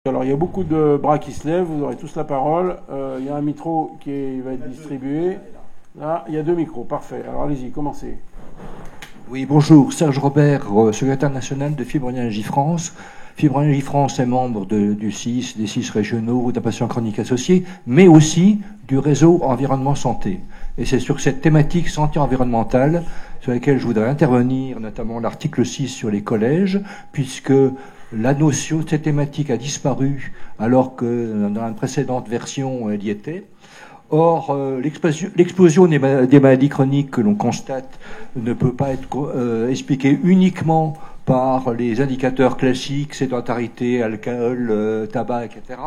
Alors, il y a beaucoup de bras qui se lèvent, vous aurez tous la parole. Il y a un micro qui va être distribué. Là, il y a 2 micros, parfait. Alors, allez-y, commencez. Oui, bonjour, Serge Robert, secrétaire national de Fibromyalgie France. Fibromyalgie France est membre du CIS, des CIS régionaux, d'un patient chronique associé, mais aussi du réseau Environnement Santé. Et c'est sur cette thématique santé environnementale sur laquelle je voudrais intervenir, notamment l'article 6 sur les collèges, puisque la notion de cette thématique a disparu alors que dans une précédente version, elle y était. Or, l'explosion des maladies chroniques que l'on constate ne peut pas être expliquée uniquement par les indicateurs classiques, sédentarité, alcool, tabac, etc.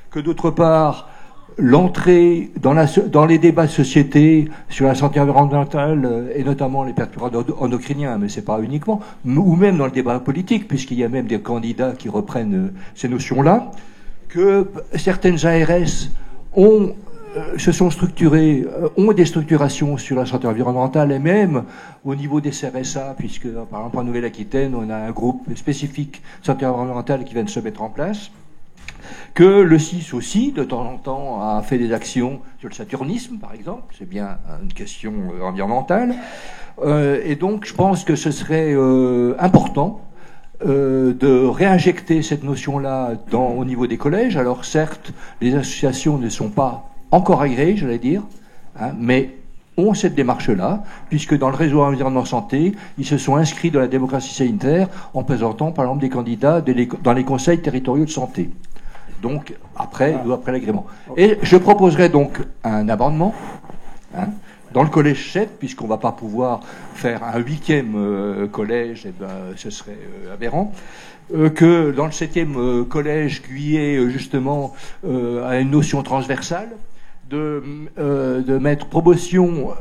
Que d'autre part, l'entrée dans les débats de société sur la santé environnementale, et notamment les perturbateurs endocriniens, mais c'est pas uniquement, ou même dans le débat politique, puisqu'il y a même des candidats qui reprennent ces notions-là, que certaines ARS se sont structurées, ont des structurations sur la santé environnementale, et même au niveau des CRSA, puisque par exemple en Nouvelle-Aquitaine, on a un groupe spécifique santé environnementale qui vient de se mettre en place, que le CIS aussi, de temps en temps, a fait des actions sur le saturnisme, par exemple, c'est bien une question environnementale, et donc je pense que ce serait important de réinjecter cette notion-là au niveau des collèges. Alors certes, les associations ne sont pas encore agréées, j'allais dire, mais ont cette démarche-là, puisque dans le réseau environnement santé, ils se sont inscrits dans la démocratie sanitaire en présentant, par exemple, des candidats dans les conseils territoriaux de santé. Donc, après l'agrément. Et je proposerai donc un amendement, dans le collège 7, puisqu'on ne va pas pouvoir faire un 8e collège, et ben, ce serait aberrant, que dans le 7e collège, qui est justement à une notion transversale, de mettre promotion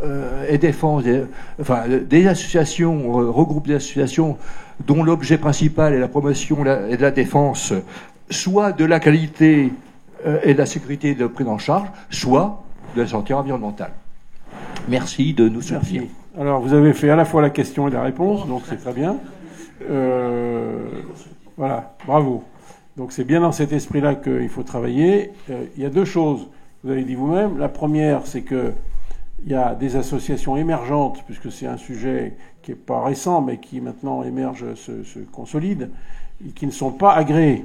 et défense, des associations, regroupe des associations dont l'objet principal est la promotion et de la défense, soit de la qualité et de la sécurité de prise en charge, soit de la santé environnementale. Merci de nous soutenir. Merci. Alors, vous avez fait à la fois la question et la réponse, donc c'est très bien. Voilà, bravo. Donc c'est bien dans cet esprit-là qu'il faut travailler. Il y a 2 choses, vous avez dit vous-même. La première, c'est que il y a des associations émergentes, puisque c'est un sujet qui n'est pas récent, mais qui maintenant émerge, se consolide, et qui ne sont pas agréés.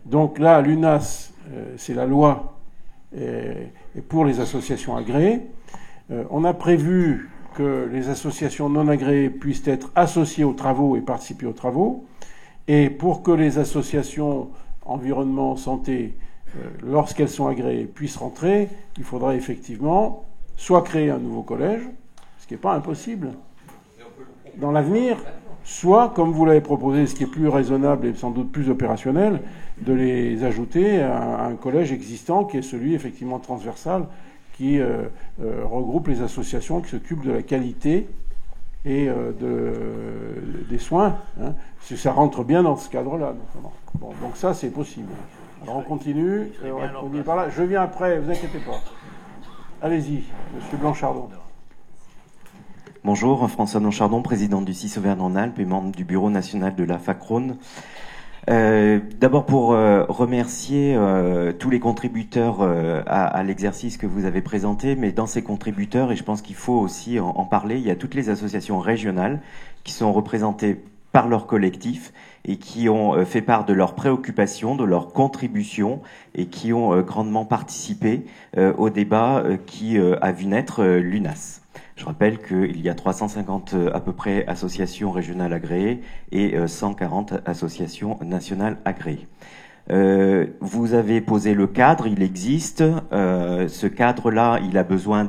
Donc là, l'UNAS, c'est la loi et pour les associations agréées. On a prévu que les associations non agréées puissent être associées aux travaux et participer aux travaux. Et pour que les associations environnement, santé, lorsqu'elles sont agréées, puissent rentrer, il faudra effectivement soit créer un nouveau collège, ce qui n'est pas impossible dans l'avenir, soit, comme vous l'avez proposé, ce qui est plus raisonnable et sans doute plus opérationnel, de les ajouter à un collège existant qui est celui effectivement transversal, qui regroupe les associations qui s'occupent de la qualité et des soins. Ça rentre bien dans ce cadre-là. Bon, donc ça, c'est possible. Alors on continue. On y est par là. Je viens après, vous inquiétez pas. Allez-y, Monsieur Blanchardon. Bonjour, François Blanchardon, président du CIS Auvergne-Rhône-Alpes et membre du bureau national de la FAC-Rhône. D'abord pour remercier tous les contributeurs à l'exercice que vous avez présenté, mais dans ces contributeurs, et je pense qu'il faut aussi en parler, il y a toutes les associations régionales qui sont représentées par leur collectif et qui ont fait part de leurs préoccupations, de leurs contributions et qui ont grandement participé au débat qui a vu naître l'UNAS. Je rappelle qu'il y a 350 à peu près associations régionales agréées et 140 associations nationales agréées. Vous avez posé le cadre, il existe. Ce cadre-là, il a besoin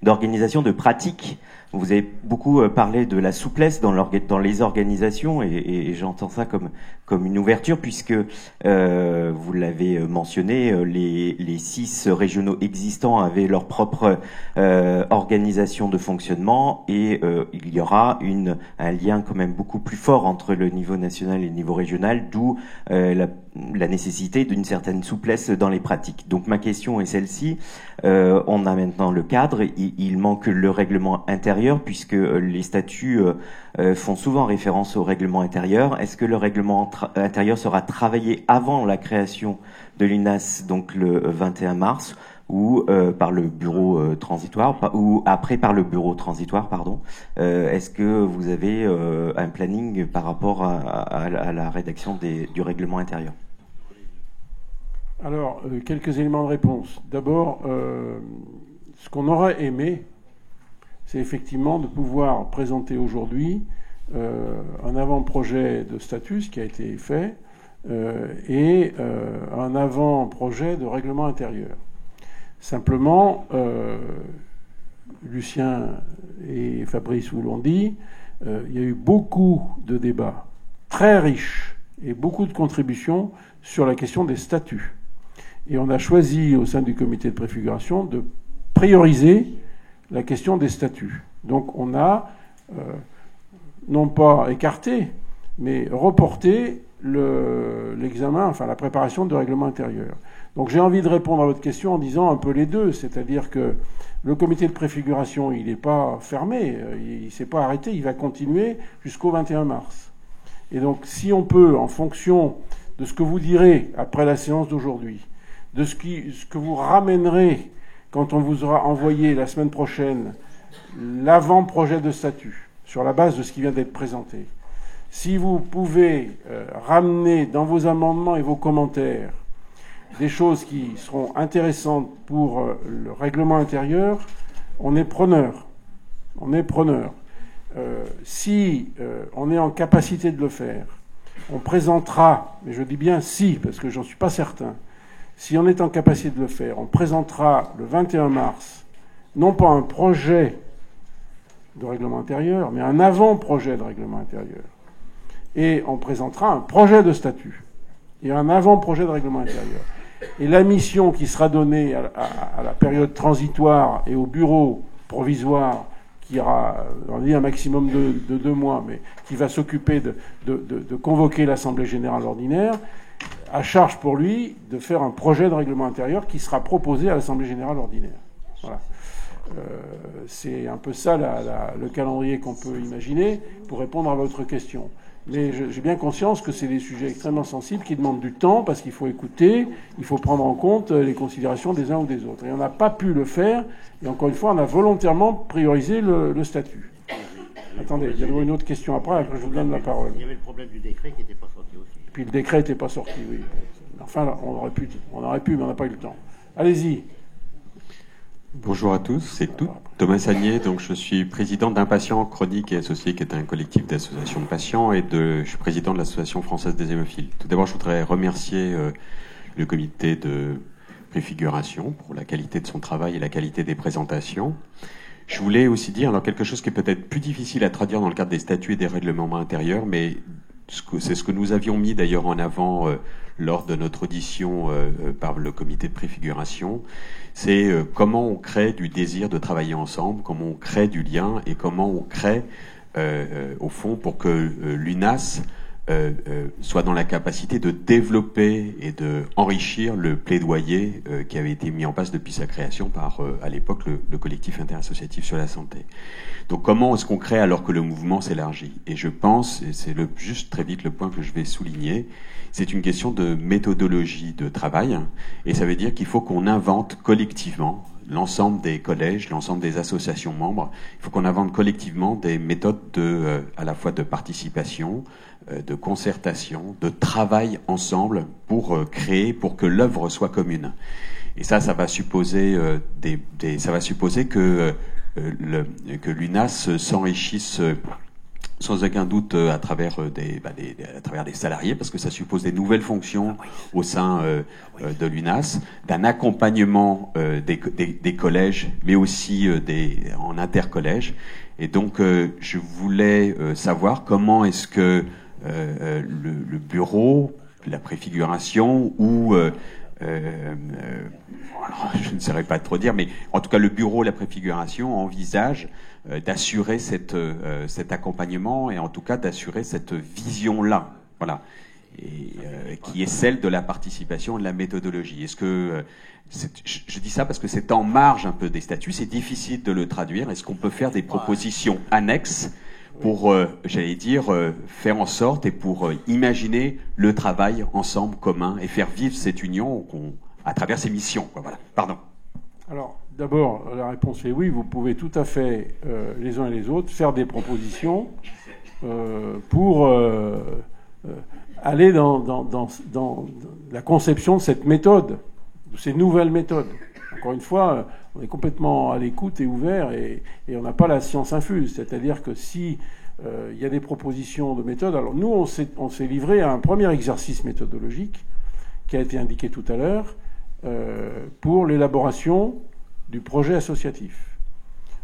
d'organisation, de pratique. Vous avez beaucoup parlé de la souplesse dans les organisations et j'entends ça comme une ouverture puisque vous l'avez mentionné, les 6 régionaux existants avaient leur propre organisation de fonctionnement et il y aura un lien quand même beaucoup plus fort entre le niveau national et le niveau régional, d'où la nécessité d'une certaine souplesse dans les pratiques. Donc ma question est celle-ci. On a maintenant le cadre, il manque le règlement intérieur. intérieur, puisque les statuts font souvent référence au règlement intérieur. Est-ce que le règlement intérieur sera travaillé avant la création de l'UNAS, donc le 21 mars, ou par le bureau transitoire, ou après par le bureau transitoire, pardon. Est-ce que vous avez un planning par rapport à la rédaction du règlement intérieur? Alors, quelques éléments de réponse. D'abord, ce qu'on aurait aimé, c'est effectivement de pouvoir présenter aujourd'hui un avant-projet de statut, ce qui a été fait, et un avant-projet de règlement intérieur. Simplement, Lucien et Fabrice vous l'ont dit, il y a eu beaucoup de débats très riches et beaucoup de contributions sur la question des statuts. Et on a choisi au sein du comité de préfiguration de prioriser la question des statuts. Donc on a non pas écarté, mais reporté l'examen, enfin la préparation du règlement intérieur. Donc j'ai envie de répondre à votre question en disant un peu les deux, c'est-à-dire que le comité de préfiguration, il n'est pas fermé, il ne s'est pas arrêté, il va continuer jusqu'au 21 mars. Et donc si on peut, en fonction de ce que vous direz après la séance d'aujourd'hui, de ce que vous ramènerez quand on vous aura envoyé la semaine prochaine l'avant-projet de statut, sur la base de ce qui vient d'être présenté, si vous pouvez ramener dans vos amendements et vos commentaires des choses qui seront intéressantes pour le règlement intérieur, on est preneur. On est preneur. Si on est en capacité de le faire, on présentera, mais je dis bien si, parce que j'en suis pas certain, si on est en capacité de le faire, on présentera le 21 mars, non pas un projet de règlement intérieur, mais un avant-projet de règlement intérieur. Et on présentera un projet de statut et un avant-projet de règlement intérieur. Et la mission qui sera donnée à la période transitoire et au bureau provisoire, qui aura, on dit un maximum de 2 mois, mais qui va s'occuper de convoquer l'Assemblée générale ordinaire, à charge pour lui de faire un projet de règlement intérieur qui sera proposé à l'Assemblée générale ordinaire. Voilà. C'est un peu ça le calendrier qu'on peut imaginer pour répondre à votre question. Mais j'ai bien conscience que c'est des sujets extrêmement sensibles qui demandent du temps parce qu'il faut écouter, il faut prendre en compte les considérations des uns ou des autres. Et on n'a pas pu le faire, et encore une fois, on a volontairement priorisé le statut. Attendez, il y a une autre question après je vous donne la parole. Il y avait le problème du décret qui n'était pas sorti aussi. Puis le décret n'était pas sorti, oui. Enfin, là, on aurait pu, mais on n'a pas eu le temps. Allez-y. Bonjour à tous et toutes. Thomas Sagnier, donc je suis président d'Impatients Chroniques et Associés, qui est un collectif d'associations de patients, et je suis président de l'Association française des hémophiles. Tout d'abord, je voudrais remercier le comité de préfiguration pour la qualité de son travail et la qualité des présentations. Je voulais aussi dire alors quelque chose qui est peut-être plus difficile à traduire dans le cadre des statuts et des règlements intérieurs, mais c'est ce que nous avions mis d'ailleurs en avant lors de notre audition par le comité de préfiguration. C'est comment on crée du désir de travailler ensemble, comment on crée du lien et comment on crée, au fond, pour que l'UNAS soit dans la capacité de développer et de enrichir le plaidoyer qui avait été mis en place depuis sa création par, à l'époque, le collectif interassociatif sur la santé. Donc comment est-ce qu'on crée alors que le mouvement s'élargit? Et je pense, et c'est juste très vite le point que je vais souligner, c'est une question de méthodologie de travail, et ça veut dire qu'il faut qu'on invente collectivement, l'ensemble des collèges, l'ensemble des associations membres, il faut qu'on invente collectivement des méthodes à la fois de participation, de concertation, de travail ensemble pour créer, pour que l'œuvre soit commune. Et ça va supposer ça va supposer que l'UNAS s'enrichisse sans aucun doute à travers des salariés, parce que ça suppose des nouvelles fonctions au sein de l'UNAS, d'un accompagnement des collèges, mais aussi en intercollège. Et donc, je voulais savoir comment est-ce que le bureau, la préfiguration ou alors, je ne saurais pas trop dire, mais en tout cas le bureau, la préfiguration envisage d'assurer cet accompagnement et en tout cas d'assurer cette vision-là. Voilà. qui est celle de la participation et de la méthodologie. Est-ce que je dis ça parce que c'est en marge un peu des statuts, c'est difficile de le traduire. Est-ce qu'on peut faire des propositions annexes pour, j'allais dire, faire en sorte et pour imaginer le travail ensemble commun et faire vivre cette union à travers ces missions, quoi, voilà. Pardon. Alors, d'abord, la réponse est oui, vous pouvez tout à fait, les uns et les autres, faire des propositions pour aller dans la conception de cette méthode, de ces nouvelles méthodes. Encore une fois, on est complètement à l'écoute et ouvert et on n'a pas la science infuse. C'est-à-dire que si il y a des propositions de méthode, alors nous, on s'est livré à un premier exercice méthodologique qui a été indiqué tout à l'heure pour l'élaboration du projet associatif.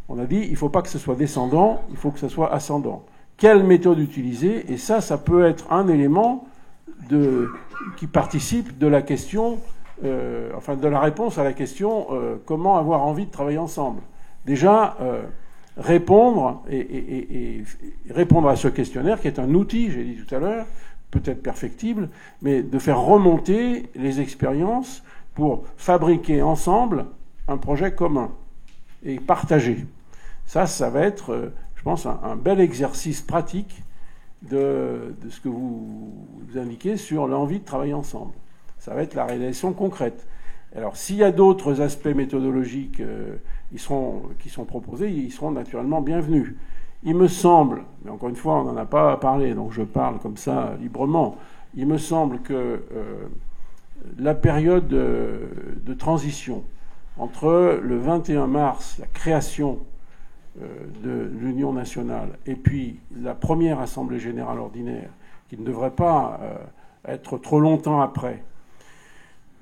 On a dit, il ne faut pas que ce soit descendant, il faut que ce soit ascendant. Quelle méthode utiliser? Et ça peut être un élément qui participe de la question, de la réponse à la question comment avoir envie de travailler ensemble. Déjà, répondre à ce questionnaire qui est un outil, j'ai dit tout à l'heure, peut-être perfectible, mais de faire remonter les expériences pour fabriquer ensemble un projet commun et partagé. Ça va être, je pense, un bel exercice pratique de ce que vous indiquez sur l'envie de travailler ensemble. Ça va être la réalisation concrète. Alors, s'il y a d'autres aspects méthodologiques qui sont proposés, ils seront naturellement bienvenus. Il me semble, mais encore une fois, on n'en a pas parlé, donc je parle comme ça librement, il me semble que la période de transition entre le 21 mars, la création de l'Union nationale, et puis la première Assemblée générale ordinaire, qui ne devrait pas être trop longtemps après,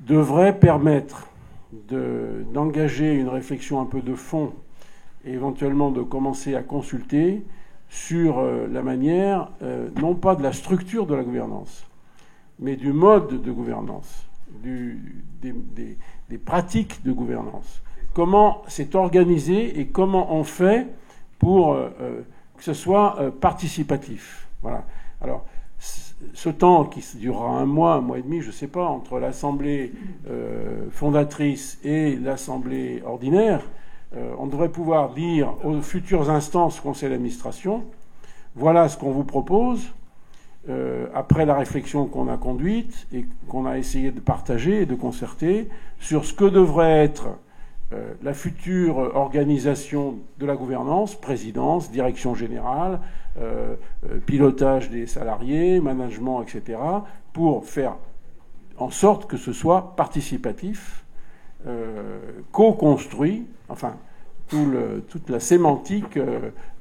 devrait permettre d'engager une réflexion un peu de fond et éventuellement de commencer à consulter sur la manière, non pas de la structure de la gouvernance, mais du mode de gouvernance, des pratiques de gouvernance. Comment c'est organisé et comment on fait pour que ce soit participatif. Voilà. Alors, ce temps qui durera un mois et demi, je ne sais pas, entre l'Assemblée fondatrice et l'Assemblée ordinaire, on devrait pouvoir dire aux futures instances conseil d'administration, voilà ce qu'on vous propose, après la réflexion qu'on a conduite et qu'on a essayé de partager et de concerter sur ce que devrait être la future organisation de la gouvernance, présidence, direction générale, pilotage des salariés, management, etc., pour faire en sorte que ce soit participatif, co-construit, enfin, toute la sémantique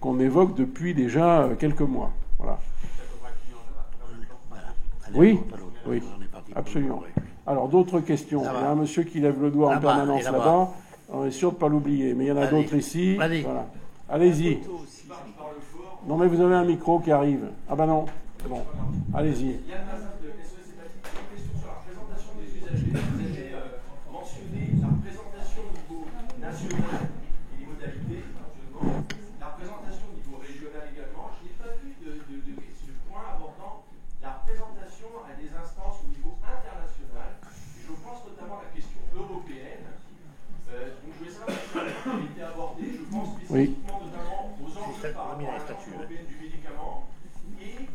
qu'on évoque depuis déjà quelques mois. Voilà. Oui, oui, absolument. Alors, d'autres questions. Il y a un monsieur qui lève le doigt en permanence là-bas. On est sûr de ne pas l'oublier. Mais il y en a d'autres ici. Voilà. Allez-y. Non, mais vous avez un micro qui arrive. Ah ben non. Bon. Allez-y. Il y a une question sur la représentation des usagers. Vous avez mentionné la représentation au niveau national et les modalités, la représentation au niveau régional également. Je n'ai pas vu de point abordant la représentation à des instances au niveau international. Et je pense notamment à la question européenne. Donc je voulais savoir si ça a été abordé. Je pense spécifiquement notamment aux enjeux par rapport à l'Agence européenne du médicament et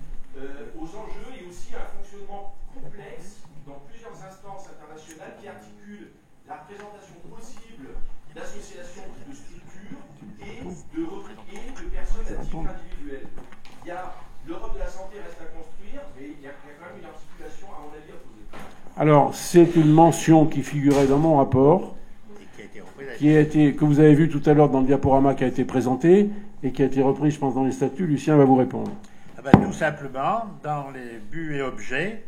aux enjeux et aussi à un fonctionnement complexe dans plusieurs instances internationales qui articulent la représentation possible d'associations, de structures et de personnes à titre individuel. L'Europe de la santé reste à construire, mais il y a quand même une articulation, à mon avis, à poser. Alors, c'est une mention qui figurait dans mon rapport, que vous avez vu tout à l'heure dans le diaporama qui a été présenté et qui a été repris, je pense, dans les statuts. Lucien va vous répondre. Tout simplement, dans les buts et objets,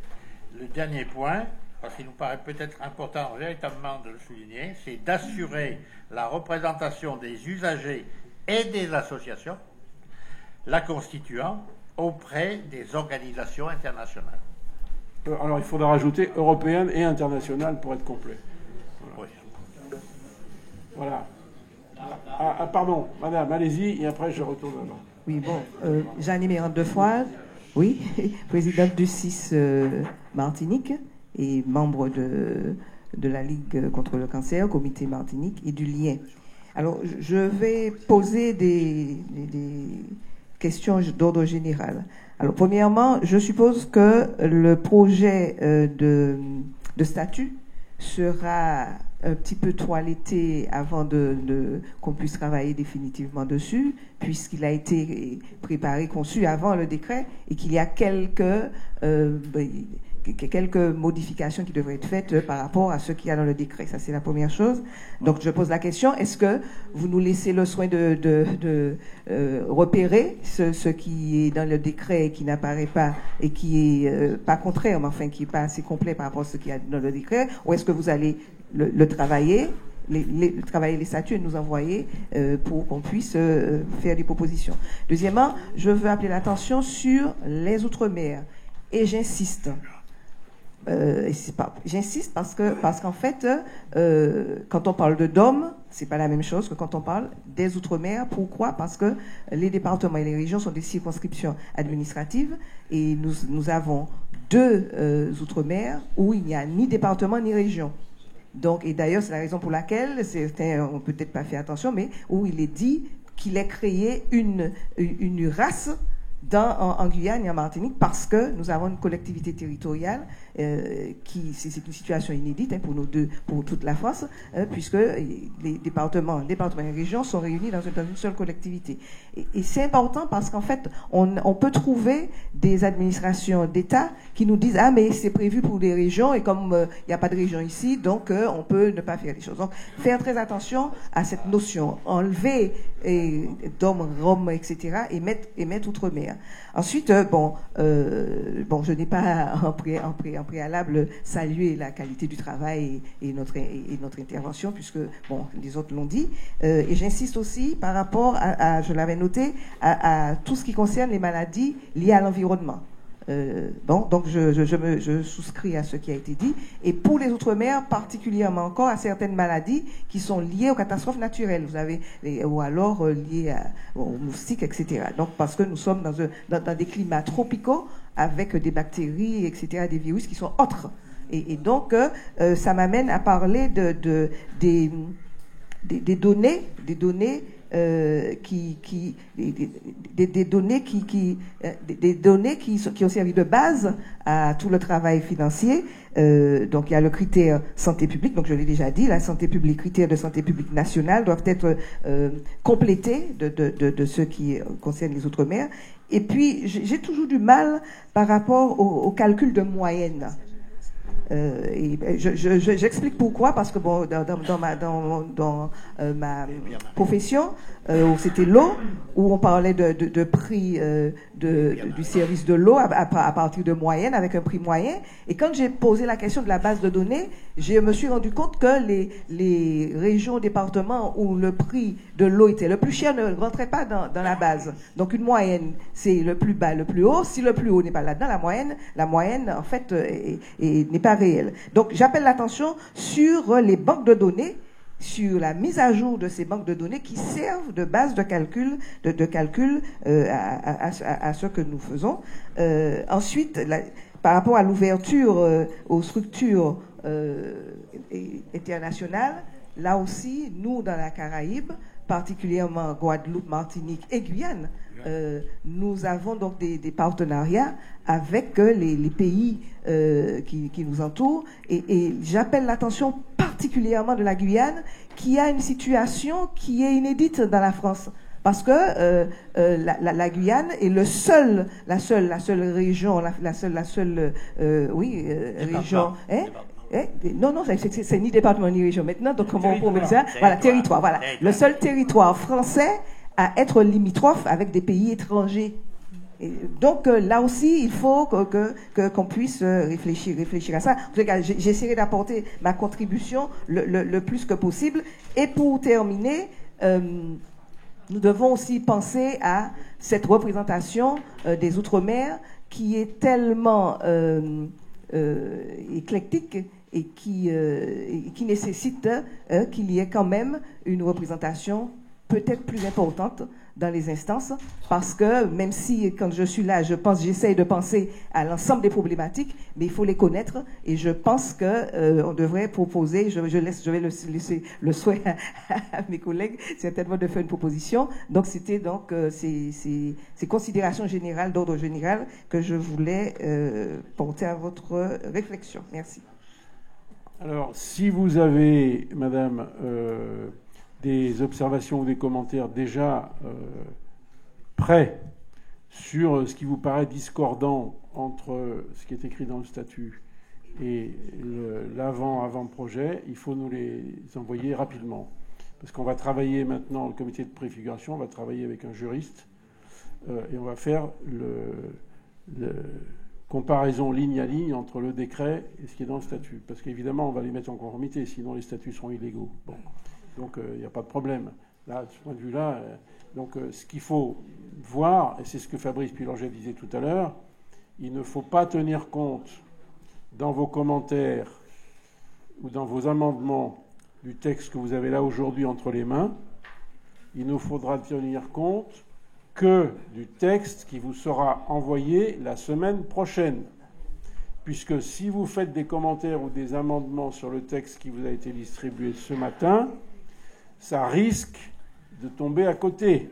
le dernier point, parce qu'il nous paraît peut-être important véritablement de le souligner, c'est d'assurer la représentation des usagers et des associations, la constituant auprès des organisations internationales. Alors, il faudra rajouter européenne et internationale pour être complet. Oui. Voilà. Pardon, madame, allez-y, et après je retourne là-bas. Oui, bon, j'en ai mis en deux fois. Oui, présidente du CIS Martinique et membre de la Ligue contre le cancer, comité Martinique et du lien. Alors, je vais poser des questions d'ordre général. Alors, premièrement, je suppose que le projet de statut sera un petit peu toiletté avant qu'on puisse travailler définitivement dessus, puisqu'il a été préparé, conçu avant le décret, et qu'il y a quelques modifications qui devraient être faites par rapport à ce qu'il y a dans le décret. Ça, c'est la première chose. Donc, je pose la question, est-ce que vous nous laissez le soin de repérer ce qui est dans le décret et qui n'apparaît pas et qui est pas contraire, mais enfin, qui n'est pas assez complet par rapport à ce qu'il y a dans le décret, ou est-ce que vous allez le travailler, travailler les statuts et nous envoyer pour qu'on puisse faire des propositions. Deuxièmement, je veux appeler l'attention sur les Outre-mer. Et j'insiste. J'insiste parce qu'en fait, quand on parle de DOM, c'est pas la même chose que quand on parle des Outre-mer. Pourquoi? Parce que les départements et les régions sont des circonscriptions administratives et nous avons deux Outre-mer où il n'y a ni département ni région. Donc, et d'ailleurs, c'est la raison pour laquelle certains n'ont peut-être pas fait attention, mais où il est dit qu'il est créé une race en Guyane et en Martinique parce que nous avons une collectivité territoriale c'est une situation inédite pour toute la France, puisque les départements et régions sont réunis dans une seule collectivité. Et c'est important parce qu'en fait, on peut trouver des administrations d'État qui nous disent « Ah, mais c'est prévu pour les régions et comme il n'y a pas de région ici, donc on peut ne pas faire les choses. » Donc, faire très attention à cette notion. Enlever DOM, ROM, etc. et mettre Outre-mer. Ensuite, je n'ai pas en préalable salué la qualité du travail et notre intervention, puisque les autres l'ont dit. Et j'insiste aussi par rapport je l'avais noté, à tout ce qui concerne les maladies liées à l'environnement. Donc je souscris à ce qui a été dit. Et pour les Outre-mer, particulièrement encore à certaines maladies qui sont liées aux catastrophes naturelles, ou alors liées aux moustiques, etc. Donc parce que nous sommes dans des climats tropicaux avec des bactéries, etc., des virus qui sont autres. Et donc ça m'amène à parler des données qui ont servi de base à tout le travail financier. Donc il y a le critère santé publique, donc je l'ai déjà dit, la santé publique, critères de santé publique nationale doivent être complétés de ceux qui concernent les Outre-mer. Et puis j'ai toujours du mal par rapport au calcul de moyenne. J'explique pourquoi, parce que dans ma profession, où c'était l'eau, où on parlait de prix du service de l'eau à partir de moyenne, avec un prix moyen. Et quand j'ai posé la question de la base de données, je me suis rendu compte que les régions, départements où le prix de l'eau était le plus cher ne rentraient pas dans la base. Donc une moyenne, c'est le plus bas, le plus haut. Si le plus haut n'est pas là-dedans, la moyenne en fait n'est pas réelle. Donc j'appelle l'attention sur les banques de données, sur la mise à jour de ces banques de données qui servent de base de calcul, à ce que nous faisons. Ensuite, par rapport à l'ouverture aux structures internationales, là aussi, nous, dans la Caraïbe, particulièrement Guadeloupe, Martinique et Guyane, nous avons donc des partenariats avec les pays qui nous entourent. Et j'appelle l'attention particulièrement de la Guyane, qui a une situation qui est inédite dans la France. Parce que la Guyane est la seule région, région. Non, c'est ni département ni région maintenant. Donc comment on peut mettre ça? Voilà, territoire. Voilà, le seul territoire français à être limitrophe avec des pays étrangers. Et donc là aussi, il faut qu'on puisse réfléchir à ça. En tout cas, j'essaierai d'apporter ma contribution le plus que possible. Et pour terminer, nous devons aussi penser à cette représentation des Outre-mer qui est tellement éclectique et qui nécessite qu'il y ait quand même une représentation peut-être plus importante dans les instances, parce que même si, quand je suis là, j'essaye de penser à l'ensemble des problématiques, mais il faut les connaître, et je pense que on devrait proposer, je vais laisser le souhait à mes collègues, certainement de faire une proposition. Donc c'était donc ces considérations générales, d'ordre général, que je voulais porter à votre réflexion. Merci. Alors, si vous avez, Madame, des observations ou des commentaires déjà prêts sur ce qui vous paraît discordant entre ce qui est écrit dans le statut et l'avant-projet, il faut nous les envoyer rapidement. Parce qu'on va travailler maintenant, le comité de préfiguration, on va travailler avec un juriste et on va faire le comparaison ligne à ligne entre le décret et ce qui est dans le statut. Parce qu'évidemment, on va les mettre en conformité, sinon les statuts seront illégaux. Bon. Donc, il n'y a pas de problème. Là, de ce point de vue-là, ce qu'il faut voir, et c'est ce que Fabrice Pillanger disait tout à l'heure, il ne faut pas tenir compte dans vos commentaires ou dans vos amendements du texte que vous avez là aujourd'hui entre les mains. Il ne faudra tenir compte que du texte qui vous sera envoyé la semaine prochaine. Puisque si vous faites des commentaires ou des amendements sur le texte qui vous a été distribué ce matin, ça risque de tomber à côté.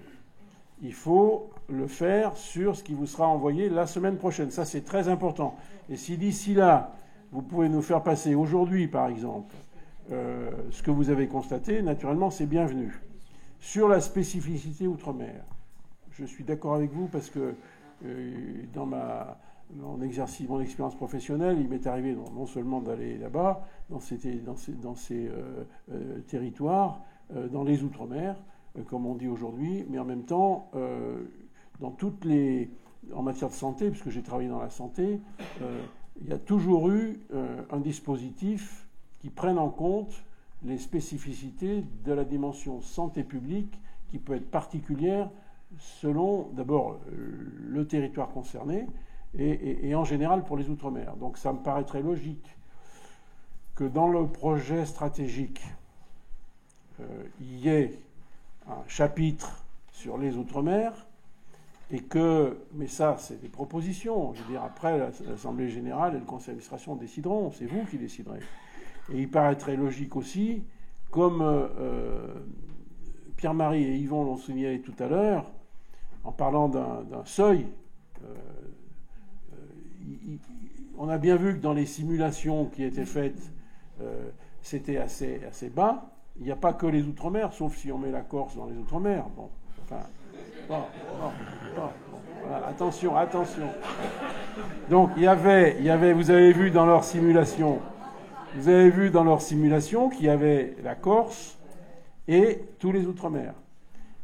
Il faut le faire sur ce qui vous sera envoyé la semaine prochaine. Ça, c'est très important. Et si d'ici là, vous pouvez nous faire passer aujourd'hui, par exemple, ce que vous avez constaté, naturellement, c'est bienvenu. Sur la spécificité outre-mer, je suis d'accord avec vous parce que dans mon expérience professionnelle, il m'est arrivé non seulement d'aller là-bas, dans ces territoires, dans les Outre-mer, comme on dit aujourd'hui, mais en même temps, en matière de santé, puisque j'ai travaillé dans la santé, il y a toujours eu un dispositif qui prenne en compte les spécificités de la dimension santé publique, qui peut être particulière selon, d'abord, le territoire concerné, et en général pour les Outre-mer. Donc ça me paraîtrait logique que dans le projet stratégique, il y ait un chapitre sur les Outre-mer, mais ça, c'est des propositions. Je veux dire, après, l'Assemblée générale et le Conseil d'administration décideront. C'est vous qui déciderez. Et il paraîtrait logique aussi, comme Pierre-Marie et Yvon l'ont signalé tout à l'heure, en parlant d'un seuil, on a bien vu que dans les simulations qui étaient faites, c'était assez bas. Il n'y a pas que les Outre-mer, sauf si on met la Corse dans les Outre-mer. Bon, voilà, attention. Donc, il y avait, vous avez vu dans leur simulation qu'il y avait la Corse et tous les Outre-mer.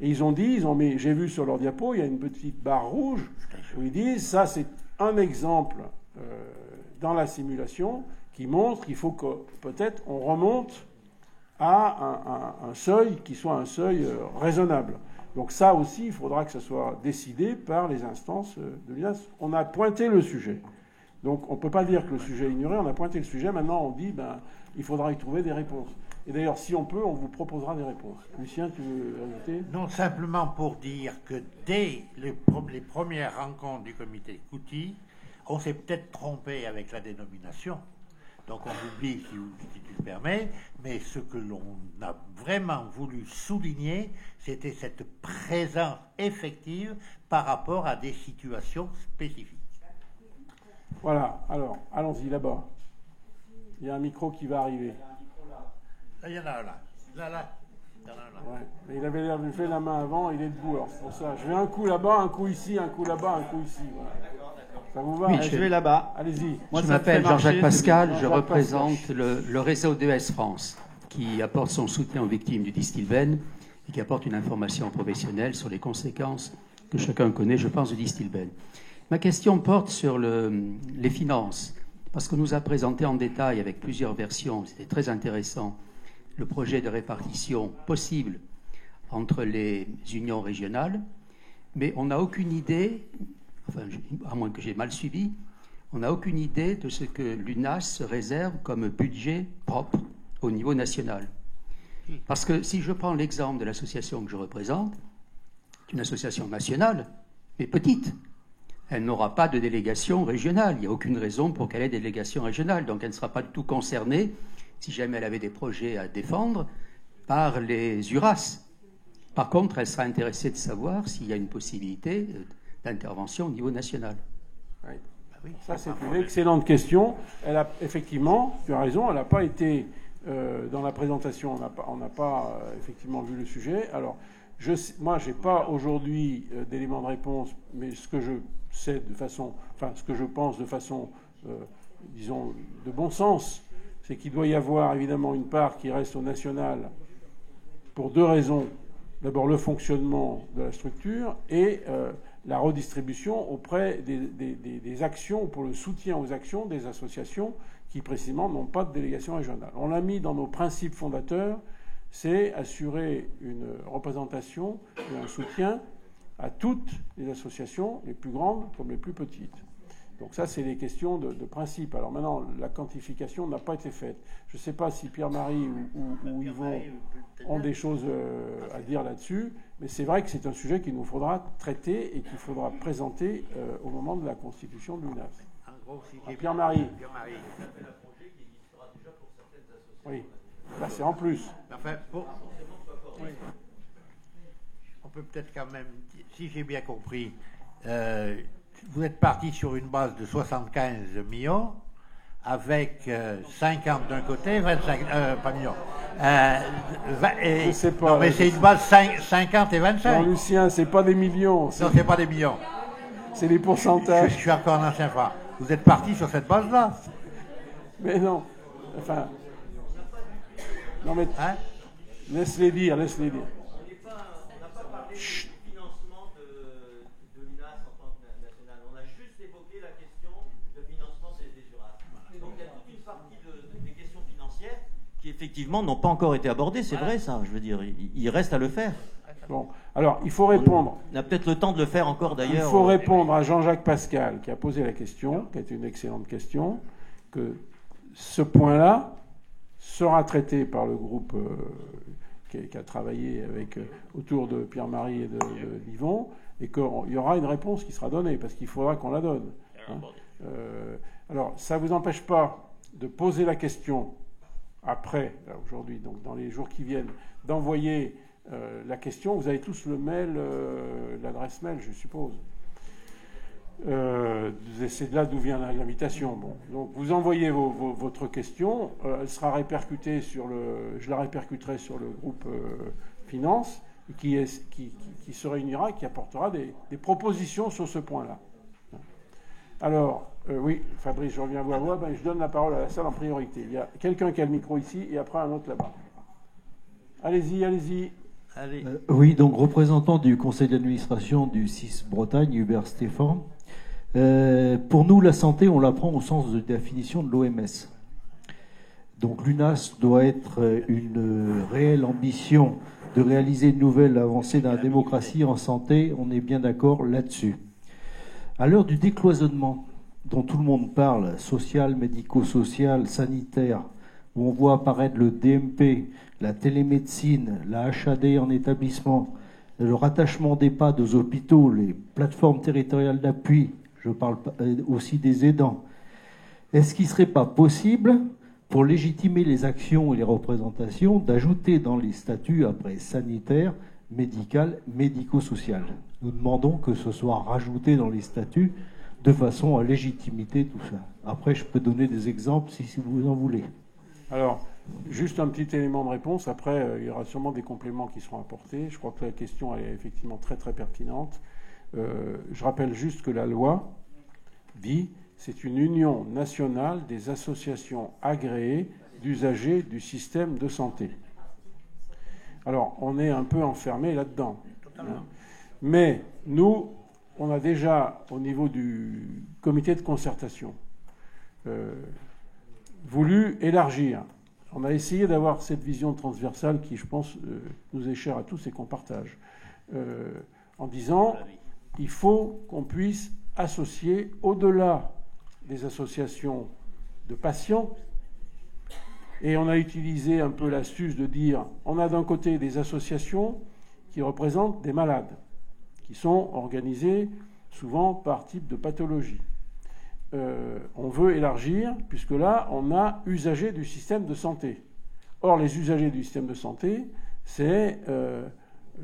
Et ils ont mis, j'ai vu sur leur diapo, il y a une petite barre rouge où ils disent, ça c'est un exemple dans la simulation qui montre qu'il faut que peut-être on remonte à un seuil qui soit un seuil raisonnable. Donc ça aussi, il faudra que ça soit décidé par les instances de l'UNAS. On a pointé le sujet. Donc on ne peut pas dire que le sujet est ignoré, on a pointé le sujet, maintenant on dit il faudra y trouver des réponses. Et d'ailleurs, si on peut, on vous proposera des réponses. Lucien, tu veux ajouter ? Non, simplement pour dire que dès les premières rencontres du comité Couty, on s'est peut-être trompé avec la dénomination. Donc on oublie, si tu le permets, mais ce que l'on a vraiment voulu souligner, c'était cette présence effective par rapport à des situations spécifiques. Voilà, alors, allons-y, là-bas. Il y a un micro qui va arriver. Là, il y en a un là. Là. Ouais. Mais il avait l'air de faire la main avant, il est debout, alors c'est pour ça. Je vais un coup là-bas, un coup ici, un coup là-bas, un coup ici. Voilà. Ça vous va ? Oui, je vais là-bas. Allez-y. Moi, je m'appelle Jean-Jacques Pascal, je représente le réseau d'ES France, qui apporte son soutien aux victimes du Distilbène et qui apporte une information professionnelle sur les conséquences que chacun connaît, je pense, du Distilbène. Ma question porte sur les finances, parce que nous a présenté en détail avec plusieurs versions, c'était très intéressant, le projet de répartition possible entre les unions régionales, mais on n'a aucune idée, enfin, à moins que j'ai mal suivi, on n'a aucune idée de ce que l'UNAS se réserve comme budget propre au niveau national. Parce que si je prends l'exemple de l'association que je représente, c'est une association nationale, mais petite. Elle n'aura pas de délégation régionale. Il n'y a aucune raison pour qu'elle ait des délégations régionales. Donc elle ne sera pas du tout concernée, si jamais elle avait des projets à défendre, par les URAS. Par contre, elle sera intéressée de savoir s'il y a une possibilité d'intervention au niveau national. Oui. Oui, ça, c'est une excellente question. Elle a, effectivement, tu as raison, elle n'a pas été dans la présentation, on n'a pas effectivement vu le sujet. Alors, moi, je n'ai pas aujourd'hui d'éléments de réponse, mais ce que je sais de façon, enfin, ce que je pense de façon, disons, de bon sens, c'est qu'il doit y avoir évidemment une part qui reste au national pour deux raisons. D'abord, le fonctionnement de la structure et la redistribution auprès des actions, pour le soutien aux actions des associations qui précisément n'ont pas de délégation régionale. On l'a mis dans nos principes fondateurs, c'est assurer une représentation et un soutien à toutes les associations, les plus grandes comme les plus petites. Donc ça, c'est les questions de principe. Alors maintenant, la quantification n'a pas été faite. Je ne sais pas si Pierre-Marie ou Yvon ont des choses à dire là-dessus, mais c'est vrai que c'est un sujet qu'il nous faudra traiter et qu'il faudra présenter au moment de la constitution de l'UNAS. Pierre-Marie. Oui, là c'est en plus. Enfin, oui. On peut peut-être quand même, si j'ai bien compris, vous êtes parti sur une base de 75 millions, avec 50 d'un côté, 25, pas millions. Je sais pas. Non, mais c'est une base 50 et 25. Non, Lucien, c'est pas des millions. Non, c'est pas des millions. C'est des pourcentages. Je suis encore un ancien phare. Vous êtes parti sur cette base-là. Mais non. Enfin. Non, mais. Hein? Laisse-les dire. On n'a pas parlé du financement de l'UNAS en tant que national. On a juste évoqué la question de financement des URAS. Donc il y a toute une partie des questions financières qui effectivement n'ont pas encore été abordées. C'est vrai ça, je veux dire. Il reste à le faire. Bon, alors il faut répondre. On a peut-être le temps de le faire encore d'ailleurs. Il faut répondre à Jean-Jacques Pascal qui a posé la question, qui est une excellente question, que ce point-là sera traité par le groupe qui a travaillé autour de Pierre-Marie et d'Yvon, et qu'il y aura une réponse qui sera donnée, parce qu'il faudra qu'on la donne. Hein. Alors, ça ne vous empêche pas de poser la question après, aujourd'hui, donc dans les jours qui viennent, d'envoyer la question. Vous avez tous le mail, l'adresse mail, je suppose. C'est de là d'où vient l'invitation. Bon. Donc vous envoyez votre question, elle sera répercutée je la répercuterai sur le groupe finance, qui se réunira, qui apportera des propositions sur ce point-là. Alors, oui, Fabrice, je reviens à vous. Ben, je donne la parole à la salle en priorité. Il y a quelqu'un qui a le micro ici et après un autre là-bas. Allez-y. Allez. Oui, donc représentant du conseil d'administration du CIS Bretagne, Hubert Stéphane. Pour nous, la santé, on la prend au sens de définition de l'OMS. Donc l'UNAS doit être une réelle ambition de réaliser une nouvelle avancée dans la démocratie en santé. On est bien d'accord là-dessus. À l'heure du décloisonnement dont tout le monde parle, social, médico-social, sanitaire, où on voit apparaître le DMP, la télémédecine, la HAD en établissement, le rattachement d'EHPAD aux hôpitaux, les plateformes territoriales d'appui, je parle aussi des aidants. Est-ce qu'il ne serait pas possible, pour légitimer les actions et les représentations, d'ajouter dans les statuts, après sanitaire, médical, médico-social? Nous demandons que ce soit rajouté dans les statuts de façon à légitimer tout ça. Après, je peux donner des exemples si vous en voulez. Alors, juste un petit élément de réponse. Après, il y aura sûrement des compléments qui seront apportés. Je crois que la question elle est effectivement très très pertinente. Je rappelle juste que la loi dit c'est une union nationale des associations agréées d'usagers du système de santé. Alors, on est un peu enfermé là-dedans. Hein. Mais nous, on a déjà, au niveau du comité de concertation, voulu élargir. On a essayé d'avoir cette vision transversale qui, je pense, nous est chère à tous et qu'on partage, en disant il faut qu'on puisse associer, au-delà des associations de patients, Et on a utilisé un peu l'astuce de dire, on a d'un côté des associations qui représentent des malades, qui sont organisés souvent par type de pathologie. On veut élargir, puisque là, on a usagers du système de santé. Or, les usagers du système de santé, c'est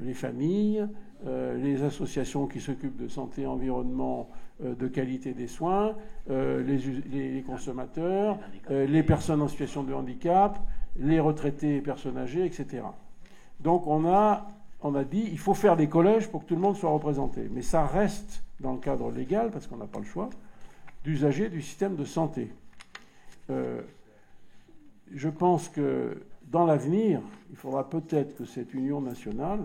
les familles, les associations qui s'occupent de santé, environnement, de qualité des soins, les consommateurs, les personnes en situation de handicap, les retraités et personnes âgées, etc. Donc, on a dit il faut faire des collèges pour que tout le monde soit représenté. Mais ça reste dans le cadre légal, parce qu'on n'a pas le choix, d'usagers du système de santé. Je pense que dans l'avenir, il faudra peut-être que cette union nationale,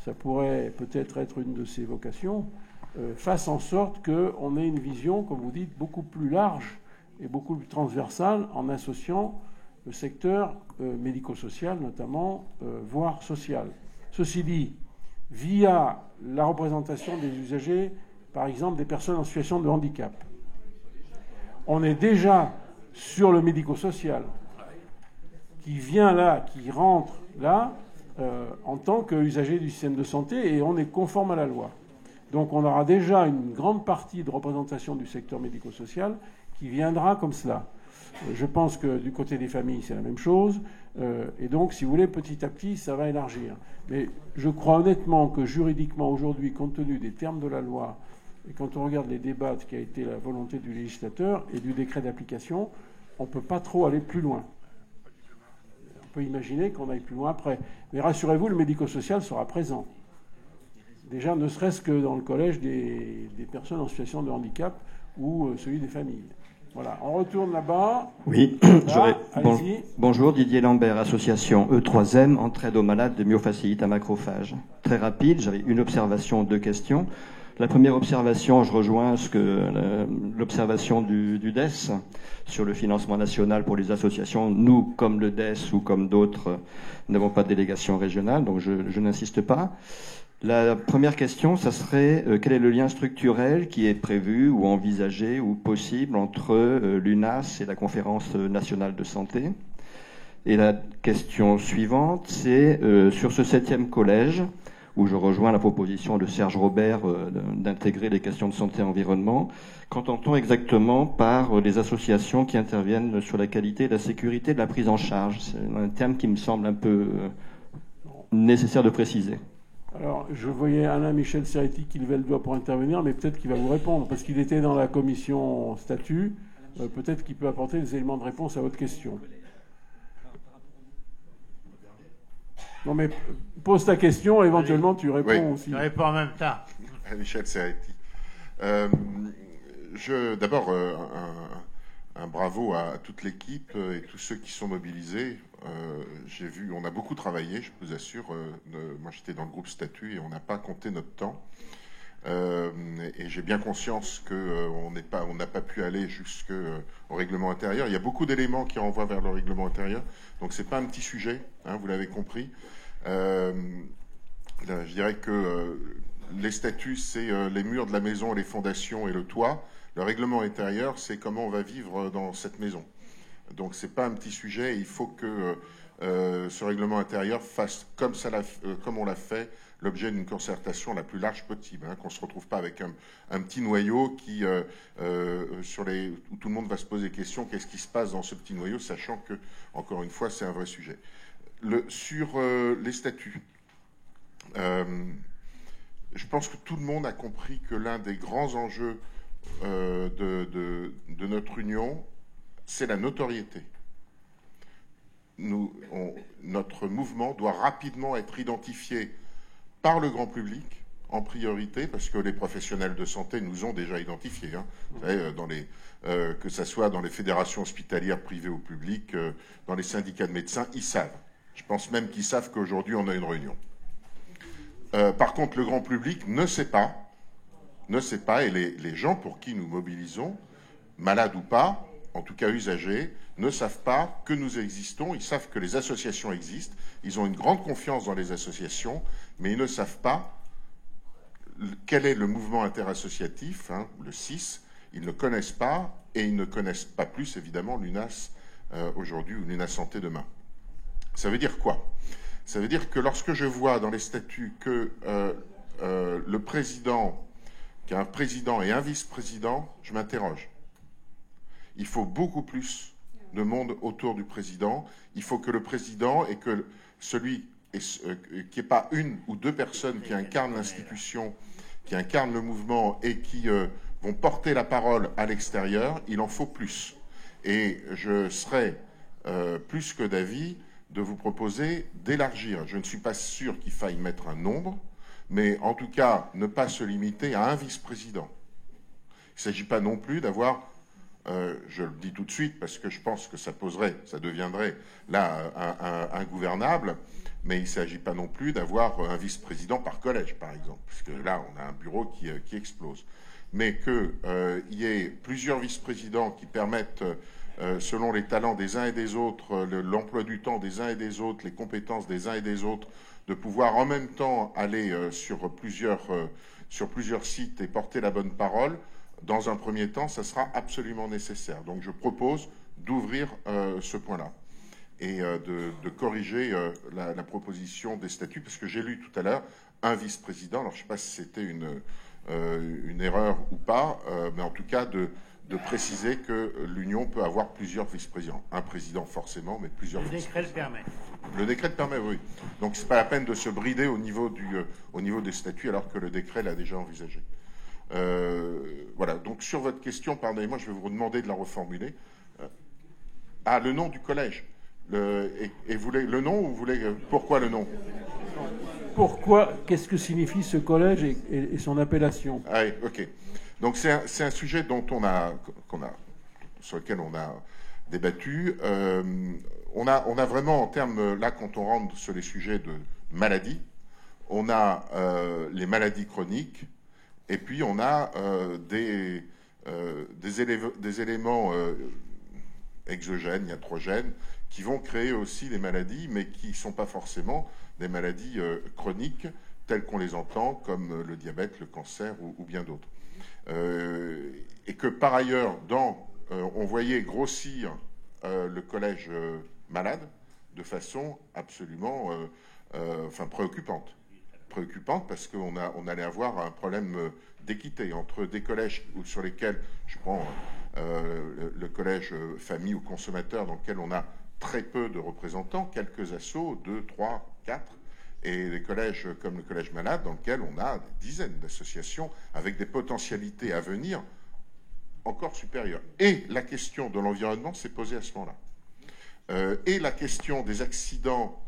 ça pourrait peut-être être une de ses vocations, fasse en sorte qu'on ait une vision, comme vous dites, beaucoup plus large et beaucoup plus transversale en associant le secteur médico-social notamment, voire social. Ceci dit, via la représentation des usagers, par exemple des personnes en situation de handicap, on est déjà sur le médico-social qui vient là, qui rentre là en tant qu'usager du système de santé et on est conforme à la loi. Donc on aura déjà une grande partie de représentation du secteur médico-social qui viendra comme cela. Je pense que du côté des familles, c'est la même chose. Et donc, si vous voulez, petit à petit, ça va élargir. Mais je crois honnêtement que juridiquement, aujourd'hui, compte tenu des termes de la loi, et quand on regarde les débats qui a été la volonté du législateur et du décret d'application, on ne peut pas trop aller plus loin. On peut imaginer qu'on aille plus loin après. Mais rassurez-vous, le médico-social sera présent. Déjà, ne serait-ce que dans le collège des personnes en situation de handicap ou celui des familles. Voilà, on retourne là-bas. Oui, là, bonjour, Didier Lambert, association E3M, entraide aux malades de myofasciite macrophage. Très rapide, j'avais une observation, 2 questions. La première observation, je rejoins l'observation du DES sur le financement national pour les associations. Nous, comme le DES ou comme d'autres, n'avons pas de délégation régionale, donc je n'insiste pas. La première question, ça serait quel est le lien structurel qui est prévu ou envisagé ou possible entre l'UNAS et la Conférence nationale de santé? Et la question suivante, c'est sur ce 7e collège, où je rejoins la proposition de Serge Robert d'intégrer les questions de santé et environnement. Qu'entend-on exactement par les associations qui interviennent sur la qualité et la sécurité de la prise en charge? C'est un terme qui me semble un peu nécessaire de préciser. Alors, je voyais Alain Michel Serretti qui levait le doigt pour intervenir, mais peut-être qu'il va vous répondre, parce qu'il était dans la commission statut. Peut-être qu'il peut apporter des éléments de réponse à votre question. Non, mais pose ta question, et éventuellement tu réponds aussi. Je réponds en même temps. Michel Serretti. D'abord, un bravo à toute l'équipe et tous ceux qui sont mobilisés. J'ai vu, on a beaucoup travaillé, je vous assure. Moi, j'étais dans le groupe statut et on n'a pas compté notre temps. Et j'ai bien conscience qu'on n'a pas pu aller jusqu'au règlement intérieur. Il y a beaucoup d'éléments qui renvoient vers le règlement intérieur. Donc, c'est pas un petit sujet, hein, vous l'avez compris. Je dirais que les statuts, c'est les murs de la maison, les fondations et le toit. Le règlement intérieur, c'est comment on va vivre dans cette maison. Donc, c'est pas un petit sujet. Il faut que ce règlement intérieur fasse, comme on l'a fait, l'objet d'une concertation la plus large possible, hein, qu'on ne se retrouve pas avec un petit noyau où tout le monde va se poser question, qu'est-ce qui se passe dans ce petit noyau, sachant que, encore une fois, c'est un vrai sujet. Sur les statuts, je pense que tout le monde a compris que l'un des grands enjeux de notre union, c'est la notoriété. Notre mouvement doit rapidement être identifié par le grand public en priorité, parce que les professionnels de santé nous ont déjà identifiés, hein. Vous savez, que ce soit dans les fédérations hospitalières privées ou publiques, dans les syndicats de médecins, ils savent. Je pense même qu'ils savent qu'aujourd'hui on a une réunion. Par contre, le grand public ne sait pas, et les gens pour qui nous mobilisons, malades ou pas, en tout cas usagers, ne savent pas que nous existons. Ils savent que les associations existent. Ils ont une grande confiance dans les associations, mais ils ne savent pas quel est le mouvement interassociatif, hein, le CIS. Ils ne connaissent pas, et ils ne connaissent pas plus, évidemment, l'UNAS aujourd'hui ou l'UNA Santé demain. Ça veut dire quoi? Ça veut dire que lorsque je vois dans les statuts que le président, qu'il y a un président et un vice-président, je m'interroge. Il faut beaucoup plus de monde autour du président. Il faut que le président et que celui qu'il n'y ait pas une ou deux personnes qui incarnent l'institution, qui incarnent le mouvement et qui vont porter la parole à l'extérieur. Il en faut plus. Et je serais plus que d'avis de vous proposer d'élargir. Je ne suis pas sûr qu'il faille mettre un nombre, mais en tout cas, ne pas se limiter à un vice-président. Il ne s'agit pas non plus d'avoir, je le dis tout de suite parce que je pense que ça deviendrait là ingouvernable, mais il ne s'agit pas non plus d'avoir un vice-président par collège, par exemple, parce que là, on a un bureau qui explose. Mais qu'il y ait plusieurs vice-présidents qui permettent, selon les talents des uns et des autres, l'emploi du temps des uns et des autres, les compétences des uns et des autres, de pouvoir en même temps aller sur plusieurs sites et porter la bonne parole, dans un premier temps, ça sera absolument nécessaire. Donc je propose d'ouvrir ce point-là et de corriger la proposition des statuts, parce que j'ai lu tout à l'heure un vice-président, alors je ne sais pas si c'était une erreur ou pas, mais en tout cas de préciser que l'Union peut avoir plusieurs vice-présidents. Un président forcément, mais plusieurs vice-présidents. Le décret le permet. Le décret le permet, oui. Donc c'est pas la peine de se brider au niveau des statuts, alors que le décret l'a déjà envisagé. Voilà, donc sur votre question, pardonnez-moi, je vais vous demander de la reformuler. Le nom du collège. Et vous voulez le nom ou vous voulez pourquoi le nom? Pourquoi? Qu'est-ce que signifie ce collège et son appellation? Ah oui, ok. Donc c'est un sujet sur lequel on a débattu. On a vraiment en termes, là, quand on rentre sur les sujets de maladies, on a les maladies chroniques, et puis on a des éléments exogènes, iatrogènes, qui vont créer aussi des maladies, mais qui ne sont pas forcément des maladies chroniques telles qu'on les entend, comme le diabète, le cancer ou bien d'autres. Et que par ailleurs, on voyait grossir le collège malade de façon absolument préoccupante. Préoccupante parce qu'on allait avoir un problème d'équité entre des collèges sur lesquels, je prends le collège famille ou consommateur, dans lequel on a très peu de représentants, quelques assos, 2, 3, 4, et des collèges comme le collège malade, dans lequel on a des dizaines d'associations avec des potentialités à venir encore supérieures. Et la question de l'environnement s'est posée à ce moment-là. Et la question des accidents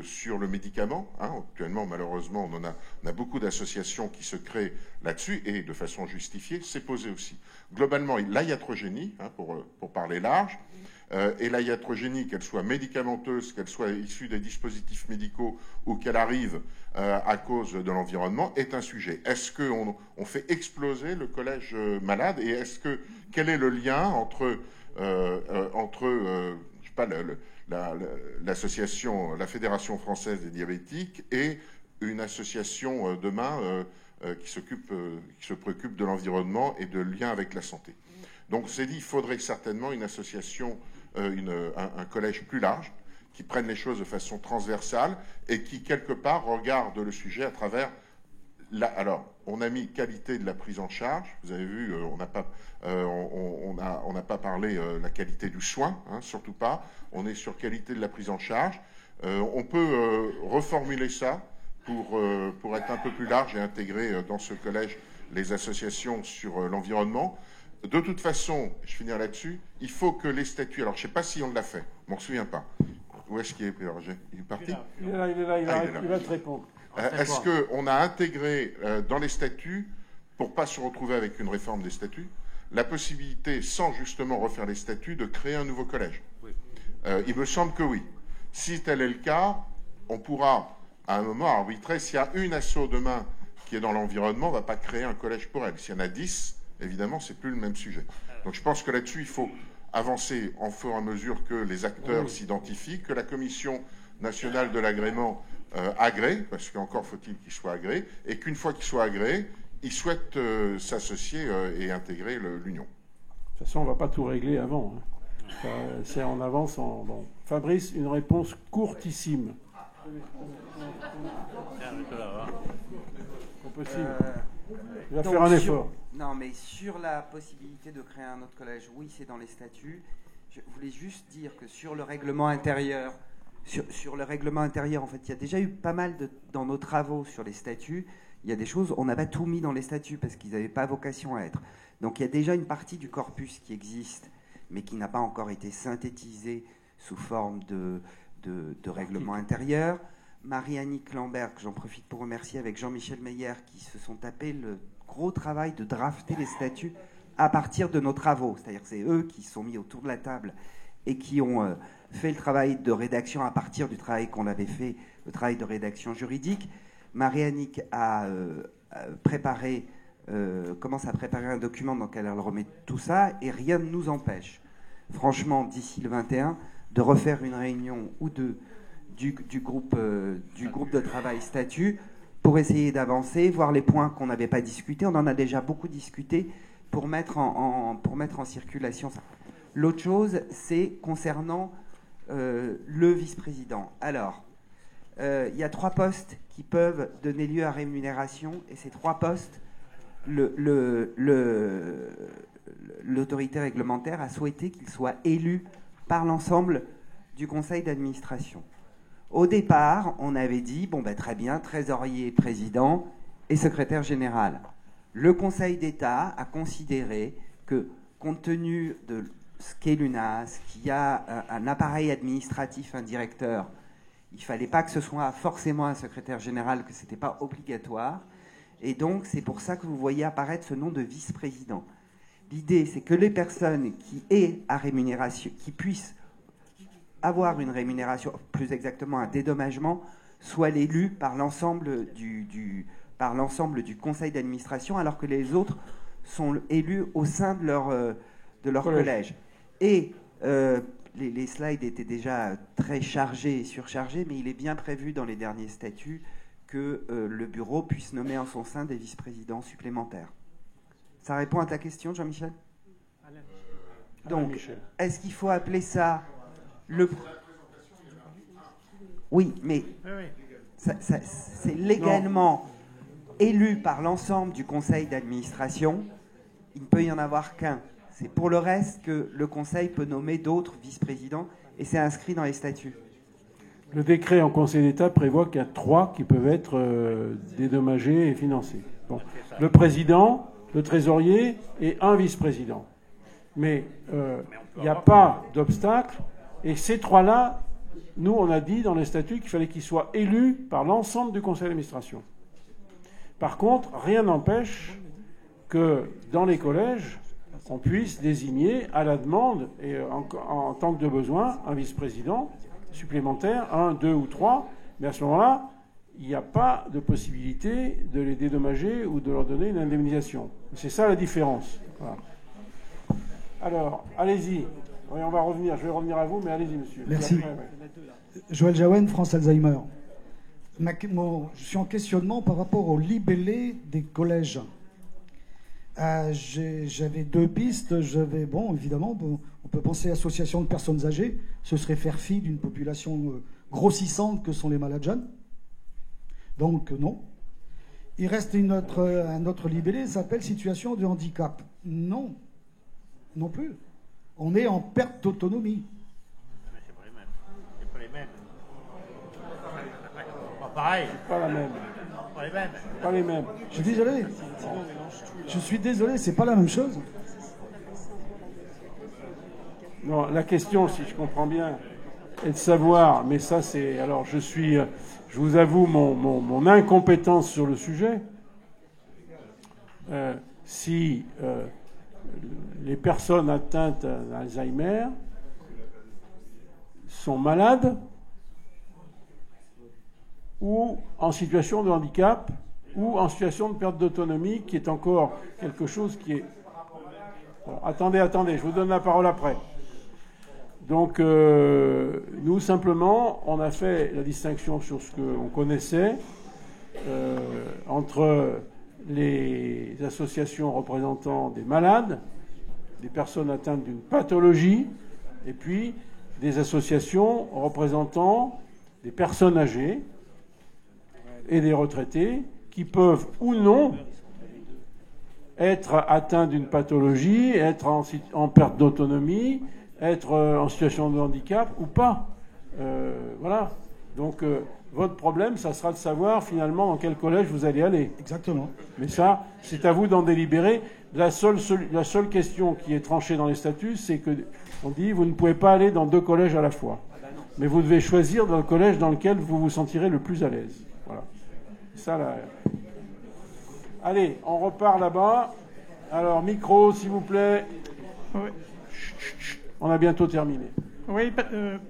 sur le médicament, actuellement malheureusement on a beaucoup d'associations qui se créent là-dessus, et de façon justifiée, s'est posée aussi. Globalement, la iatrogénie, pour parler large, et la iatrogénie, qu'elle soit médicamenteuse, qu'elle soit issue des dispositifs médicaux ou qu'elle arrive à cause de l'environnement, est un sujet. Est-ce qu'on fait exploser le collège malade, et quel est le lien entre je sais pas, l'association, la Fédération française des diabétiques et une association demain qui se préoccupe de l'environnement et de lien avec la santé. Donc c'est dit, il faudrait certainement une association, un collège plus large, qui prenne les choses de façon transversale et qui, quelque part, regarde le sujet à travers... Alors, on a mis qualité de la prise en charge. Vous avez vu, on n'a pas parlé la qualité du soin, surtout pas. On est sur qualité de la prise en charge. On peut reformuler ça pour être un peu plus large et intégrer dans ce collège les associations sur l'environnement. De toute façon, je finirai là-dessus, il faut que les statuts... Alors, je ne sais pas si on l'a fait, je ne m'en souviens pas. Où est-ce qu'il est, Roger? Il est parti? Il est là, il va te répondre. Est-ce qu'on a intégré dans les statuts, pour ne pas se retrouver avec une réforme des statuts, la possibilité, sans justement refaire les statuts, de créer un nouveau collège? Oui. Il me semble que oui. Si tel est le cas, on pourra, à un moment, arbitrer. S'il y a une asso demain qui est dans l'environnement, on ne va pas créer un collège pour elle. S'il y en a 10, évidemment, ce n'est plus le même sujet. Donc je pense que là-dessus, il faut avancer en fur et à mesure que les acteurs s'identifient, que la Commission nationale de l'agrément agrée, parce qu'encore faut-il qu'il soit agréé, et qu'une fois qu'il soit agréé, ils souhaitent s'associer et intégrer l'Union. De toute façon, on ne va pas tout régler avant. C'est en avance. Bon. Fabrice, une réponse courtissime. Impossible. Je vais faire un effort. Non, mais sur la possibilité de créer un autre collège, oui, c'est dans les statuts. Je voulais juste dire que sur le règlement intérieur, sur le règlement intérieur, en fait, il y a déjà eu pas mal dans nos travaux sur les statuts. Il y a des choses, on n'a pas tout mis dans les statuts parce qu'ils n'avaient pas vocation à être. Donc il y a déjà une partie du corpus qui existe, mais qui n'a pas encore été synthétisée sous forme de règlement intérieur. Marie-Annick Lambert, que j'en profite pour remercier, avec Jean-Michel Meyer, qui se sont tapés le gros travail de drafter les statuts à partir de nos travaux. C'est-à-dire que c'est eux qui se sont mis autour de la table et qui ont fait le travail de rédaction à partir du travail qu'on avait fait, le travail de rédaction juridique. Marie-Annick a commence à préparer un document dans lequel elle remet tout ça, et rien ne nous empêche, franchement, d'ici le 21, de refaire une réunion ou deux du groupe de travail statut pour essayer d'avancer, voir les points qu'on n'avait pas discutés. On en a déjà beaucoup discuté pour mettre en circulation ça. L'autre chose, c'est concernant le vice-président. Alors, il y a 3 postes qui peuvent donner lieu à rémunération, et ces 3 postes, l'autorité réglementaire a souhaité qu'ils soient élus par l'ensemble du conseil d'administration. Au départ, on avait dit, très bien, trésorier, président et secrétaire général. Le Conseil d'État a considéré que, compte tenu de ce qu'est l'UNAS, qu'il y a un appareil administratif, un directeur, il ne fallait pas que ce soit forcément un secrétaire général, que ce n'était pas obligatoire. Et donc, c'est pour ça que vous voyez apparaître ce nom de vice-président. L'idée, c'est que les personnes qui aient à rémunération, qui puissent avoir une rémunération, plus exactement un dédommagement, soient élus par l'ensemble du conseil d'administration, alors que les autres sont élus au sein de leur collège. Et les slides étaient déjà très chargés et surchargés, mais il est bien prévu dans les derniers statuts que le bureau puisse nommer en son sein des vice-présidents supplémentaires. Ça répond à ta question, Jean-Michel ? Donc, est-ce qu'il faut appeler ça le... Oui, mais c'est légalement élu par l'ensemble du conseil d'administration. Il ne peut y en avoir qu'un. C'est pour le reste que le conseil peut nommer d'autres vice-présidents, et c'est inscrit dans les statuts. Le décret en Conseil d'État prévoit qu'il y a 3 qui peuvent être dédommagés et financés. Bon. Le président, le trésorier et un vice-président. Mais il n'y a pas d'obstacle. Et ces 3-là, nous, on a dit dans les statuts qu'il fallait qu'ils soient élus par l'ensemble du conseil d'administration. Par contre, rien n'empêche que dans les collèges, on puisse désigner à la demande et en tant que de besoin un vice-président supplémentaire, 1, 2 ou 3, mais à ce moment-là, il n'y a pas de possibilité de les dédommager ou de leur donner une indemnisation. C'est ça la différence. Voilà. Alors, allez-y. Oui, on va revenir. Je vais revenir à vous, mais allez-y, monsieur. Merci. Joël Jaouen, France Alzheimer. Je suis en questionnement par rapport au libellé des collèges. J'avais 2 pistes. Évidemment, on peut penser association de personnes âgées. Ce serait faire fi d'une population grossissante que sont les malades jeunes. Donc, non. Il reste un autre libellé, ça s'appelle situation de handicap. Non. Non plus. On est en perte d'autonomie. Mais c'est pas les mêmes. C'est pas les mêmes. Pas pareil. C'est pas la même. Pas les mêmes. Pas les mêmes. Je suis désolé. Je suis désolé, c'est pas la même chose. Non, la question, si je comprends bien, est de savoir, mais ça c'est... Alors je vous avoue mon incompétence sur le sujet. Si les personnes atteintes d'Alzheimer sont malades ou en situation de handicap ou en situation de perte d'autonomie, qui est encore quelque chose qui est... Bon, attendez, je vous donne la parole après. Donc, nous, simplement, on a fait la distinction sur ce qu'on connaissait entre les associations représentant des malades, des personnes atteintes d'une pathologie, et puis des associations représentant des personnes âgées et des retraités qui peuvent ou non être atteints d'une pathologie, être en perte d'autonomie, être en situation de handicap ou pas. Voilà. Donc votre problème, ça sera de savoir finalement dans quel collège vous allez aller. Exactement. Mais ça, c'est à vous d'en délibérer. La seule question qui est tranchée dans les statuts, c'est que on dit vous ne pouvez pas aller dans 2 collèges à la fois. Mais vous devez choisir dans le collège dans lequel vous vous sentirez le plus à l'aise. Voilà. Ça, là. Allez, on repart là-bas. Alors, micro, s'il vous plaît. Oui. On a bientôt terminé. Oui,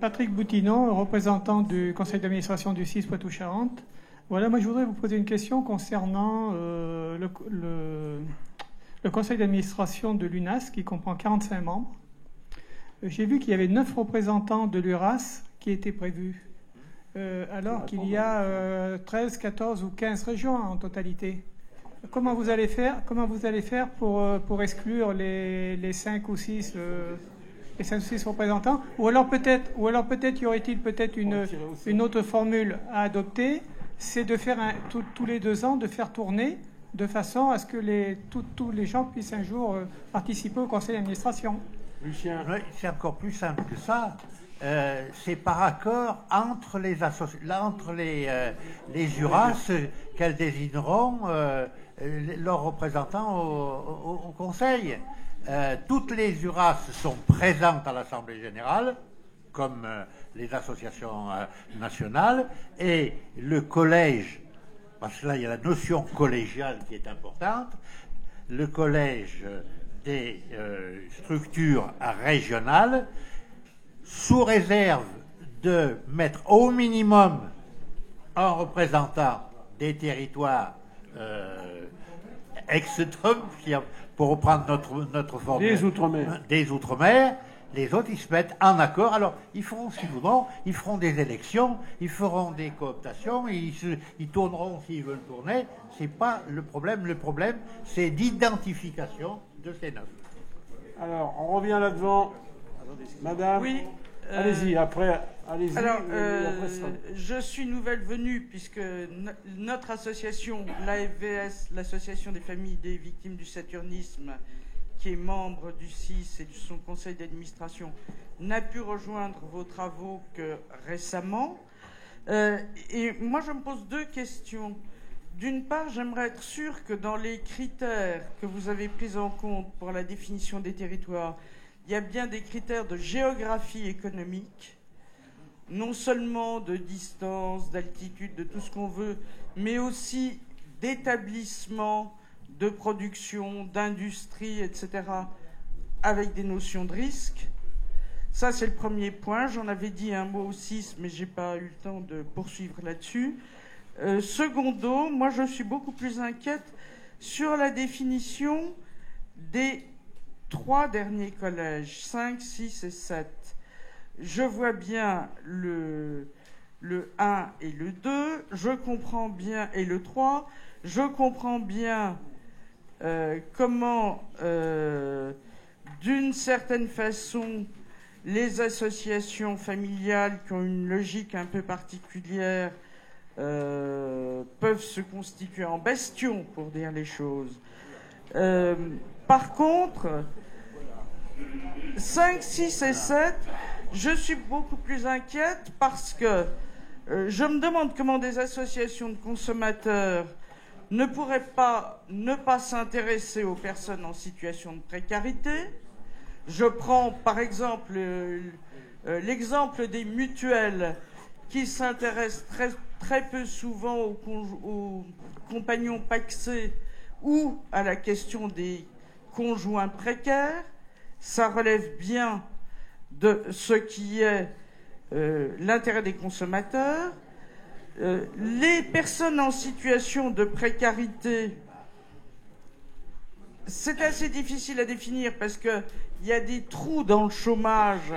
Patrick Boutinon, représentant du conseil d'administration du 6 Poitou-Charentes. Voilà, moi je voudrais vous poser une question concernant le conseil d'administration de l'UNAS qui comprend 45 membres. J'ai vu qu'il y avait 9 représentants de l'URAS qui étaient prévus, alors qu'il y a 13, 14 ou 15 régions en totalité. Comment vous allez faire pour exclure les 5 ou 6 les 5 ou 6 représentants, ou alors peut-être y aurait-il peut-être une autre formule à adopter, c'est de faire tous les 2 ans de faire tourner de façon à ce que tous les gens puissent un jour participer au conseil d'administration. Lucien, oui, c'est encore plus simple que ça. C'est par accord entre les URAS qu'elles désigneront leurs représentants au conseil. Toutes les URAS sont présentes à l'Assemblée générale, comme les associations nationales, et le collège, parce que là il y a la notion collégiale qui est importante, le collège des structures régionales, sous réserve de mettre au minimum un représentant des territoires ex-DOM, pour reprendre notre formule. Des Outre-mer. Les autres, ils se mettent en accord. Alors, ils feront ce qu'ils voudront. Ils feront des élections. Ils feront des cooptations. Ils tourneront s'ils veulent tourner. C'est pas le problème. Le problème, c'est d'identification de ces 9. Alors, on revient là-devant. Madame. Oui. Allez-y, après. Allez-y. Alors, je suis nouvelle venue puisque notre association, l'AFVS, l'Association des familles des victimes du saturnisme, qui est membre du CIS et de son conseil d'administration, n'a pu rejoindre vos travaux que récemment. Et moi, je me pose 2 questions. D'une part, j'aimerais être sûre que dans les critères que vous avez pris en compte pour la définition des territoires, il y a bien des critères de géographie économique, non seulement de distance, d'altitude, de tout ce qu'on veut, mais aussi d'établissement, de production, d'industrie, etc., avec des notions de risque. Ça, c'est le premier point. J'en avais dit un mot aussi, mais je n'ai pas eu le temps de poursuivre là-dessus. Secondo, moi, je suis beaucoup plus inquiète sur la définition des 3 derniers collèges, 5, 6 et 7. Je vois bien le 1 et le 2, je comprends bien, et le 3, je comprends bien comment, d'une certaine façon, les associations familiales qui ont une logique un peu particulière peuvent se constituer en bastions, pour dire les choses. Par contre, 5, 6 et 7, je suis beaucoup plus inquiète parce que je me demande comment des associations de consommateurs ne pourraient pas ne pas s'intéresser aux personnes en situation de précarité. Je prends par exemple l'exemple des mutuelles qui s'intéressent très peu souvent aux compagnons pacsés ou à la question des conjoints précaires. Ça relève bien de ce qui est l'intérêt des consommateurs. Les personnes en situation de précarité, c'est assez difficile à définir parce qu'il y a des trous dans le chômage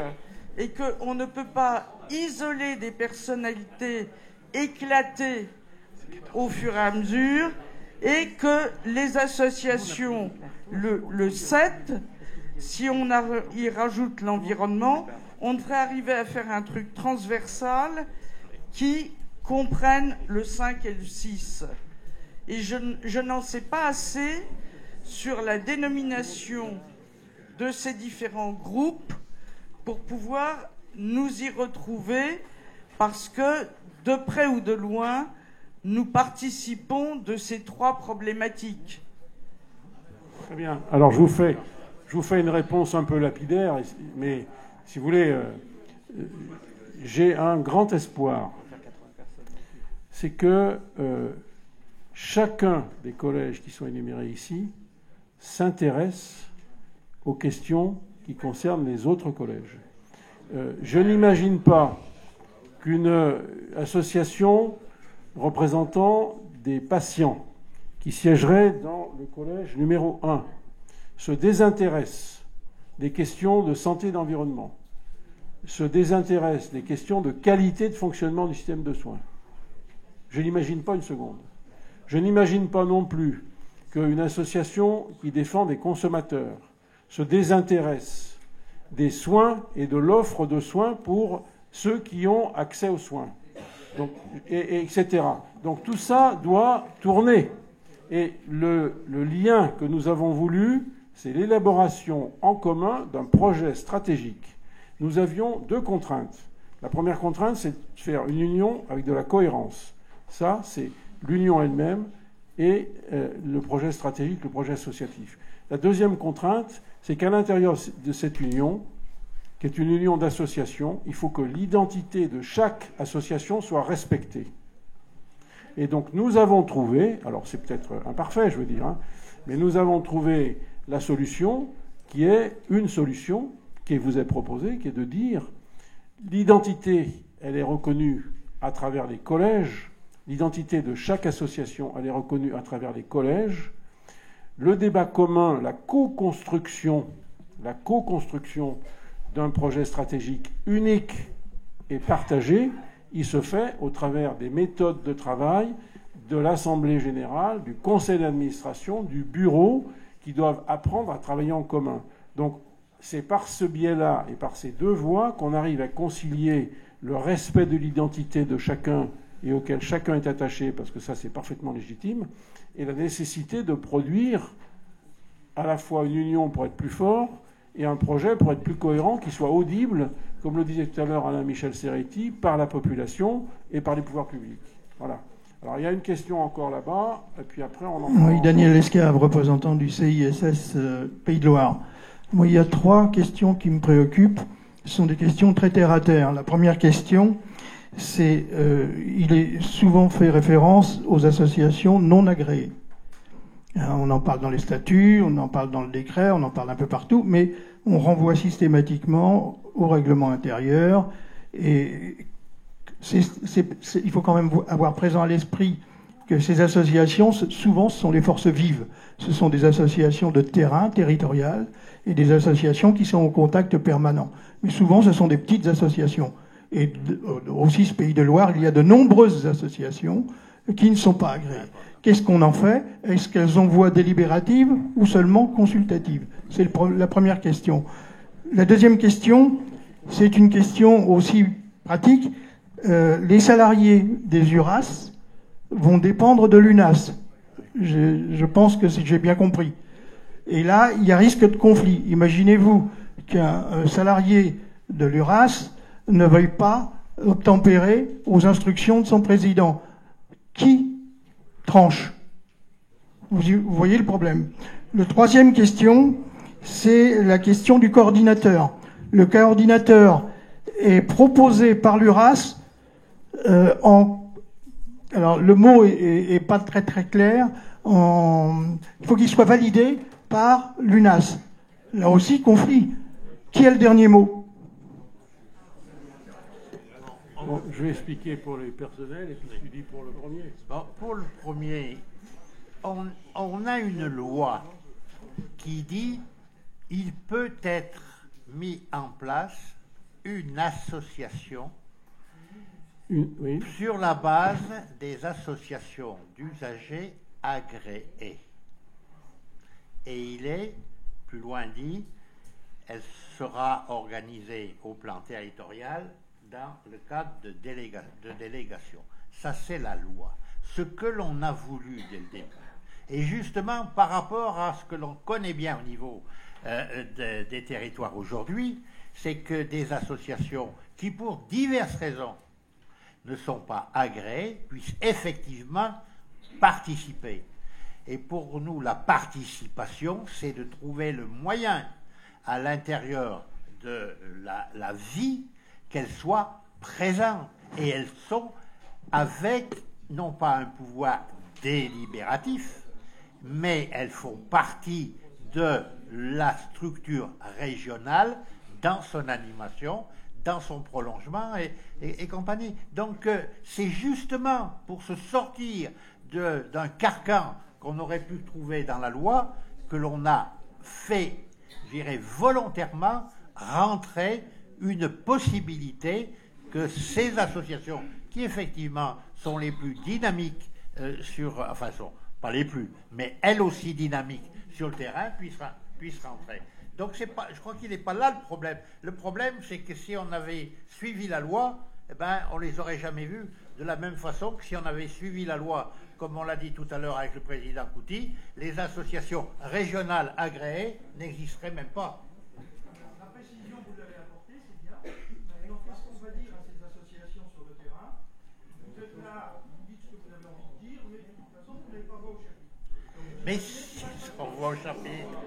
et qu'on ne peut pas isoler des personnalités éclatées au fur et à mesure, et que les associations, le 7, si on y rajoute l'environnement, on devrait arriver à faire un truc transversal qui comprenne le 5 et le 6. Et je n'en sais pas assez sur la dénomination de ces différents groupes pour pouvoir nous y retrouver, parce que, de près ou de loin, nous participons de ces trois problématiques. Très bien. Alors, je vous fais une réponse un peu lapidaire, mais si vous voulez, j'ai un grand espoir. C'est que chacun des collèges qui sont énumérés ici s'intéresse aux questions qui concernent les autres collèges. Je n'imagine pas qu'une association représentant des patients qui siégerait dans le collège numéro 1 se désintéresse des questions de santé et d'environnement, se désintéresse des questions de qualité de fonctionnement du système de soins. Je n'imagine pas une seconde. Je n'imagine pas non plus qu'une association qui défend des consommateurs se désintéresse des soins et de l'offre de soins pour ceux qui ont accès aux soins, donc, etc. Donc tout ça doit tourner. Et le lien que nous avons voulu, c'est l'élaboration en commun d'un projet stratégique. Nous avions deux contraintes. La première contrainte, c'est de faire une union avec de la cohérence. Ça, c'est l'union elle-même et le projet stratégique, le projet associatif. La deuxième contrainte, c'est qu'à l'intérieur de cette union, qui est une union d'associations, il faut que l'identité de chaque association soit respectée. Et donc nous avons trouvé, alors c'est peut-être imparfait, je veux dire, hein, mais nous avons trouvé la solution qui est une solution qui vous est proposée, qui est de dire l'identité, elle est reconnue à travers les collèges, l'identité de chaque association, elle est reconnue à travers les collèges. Le débat commun, la co-construction d'un projet stratégique unique et partagé, il se fait au travers des méthodes de travail de l'Assemblée générale, du conseil d'administration, du bureau, qui doivent apprendre à travailler en commun. Donc c'est par ce biais-là et par ces deux voies qu'on arrive à concilier le respect de l'identité de chacun et auquel chacun est attaché, parce que ça c'est parfaitement légitime, et la nécessité de produire à la fois une union pour être plus fort et un projet pour être plus cohérent, qui soit audible, comme le disait tout à l'heure Alain Michel Serretti, par la population et par les pouvoirs publics. Voilà. Alors il y a une question encore là-bas, et puis après on en parle. Oui, Daniel Escave, représentant du CISS Pays de Loire. Moi, il y a trois questions qui me préoccupent. Ce sont des questions très terre à terre. La première question, c'est il est souvent fait référence aux associations non agréées. On en parle dans les statuts, on en parle dans le décret, on en parle un peu partout, mais on renvoie systématiquement au règlement intérieur. Et il faut quand même avoir présent à l'esprit que ces associations, souvent, ce sont les forces vives. Ce sont des associations de terrain, territoriales, et des associations qui sont au contact permanent. Mais souvent, ce sont des petites associations. Et aussi, ce Pays de Loire, il y a de nombreuses associations qui ne sont pas agréées. Qu'est-ce qu'on en fait? Est-ce qu'elles ont voix délibérative ou seulement consultative? C'est la première question. La deuxième question, c'est une question aussi pratique. Les salariés des URAS vont dépendre de l'UNAS. Je pense que j'ai bien compris. Et là, il y a risque de conflit. Imaginez-vous qu'un salarié de l'URAS ne veuille pas obtempérer aux instructions de son président. Qui tranche? Vous voyez le problème. La troisième question, c'est la question du coordinateur. Le coordinateur est proposé par l'URAS alors le mot est pas très très clair. Il faut qu'il soit validé par l'UNAS. Là aussi, conflit. Qui a le dernier mot? Bon, je vais expliquer pour les personnels et puis tu dis pour le premier. Bon, pour le premier, on a une loi qui dit il peut être mis en place une association oui. sur la base des associations d'usagers agréées. Et il est, plus loin dit, elle sera organisée au plan territorial dans le cadre de délégation. Ça, c'est la loi. Ce que l'on a voulu dès le début. Et justement, par rapport à ce que l'on connaît bien au niveau des territoires aujourd'hui, c'est que des associations qui, pour diverses raisons, ne sont pas agréées, puissent effectivement participer. Et pour nous, la participation, c'est de trouver le moyen à l'intérieur de la vie qu'elles soient présentes. Et elles sont avec, non pas un pouvoir délibératif, mais elles font partie de la structure régionale dans son animation, dans son prolongement et compagnie. Donc c'est justement pour se sortir d'un carcan qu'on aurait pu trouver dans la loi que l'on a fait, je dirais, volontairement rentrer une possibilité que ces associations, qui effectivement sont les plus dynamiques pas les plus, mais elles aussi dynamiques sur le terrain, puissent rentrer. Donc je crois qu'il n'est pas là le problème. Le problème, c'est que si on avait suivi la loi, on ne les aurait jamais vus de la même façon que si on avait suivi la loi, comme on l'a dit tout à l'heure avec le président Couty, les associations régionales agréées n'existeraient même pas. La précision, vous l'avez apportée, c'est bien. Maintenant, qu'est-ce qu'on va dire à ces associations sur le terrain? Vous êtes là, vous dites ce que vous avez envie de dire, mais de toute façon, vous n'avez pas voix au chapitre. Mais si on voit au chapitre.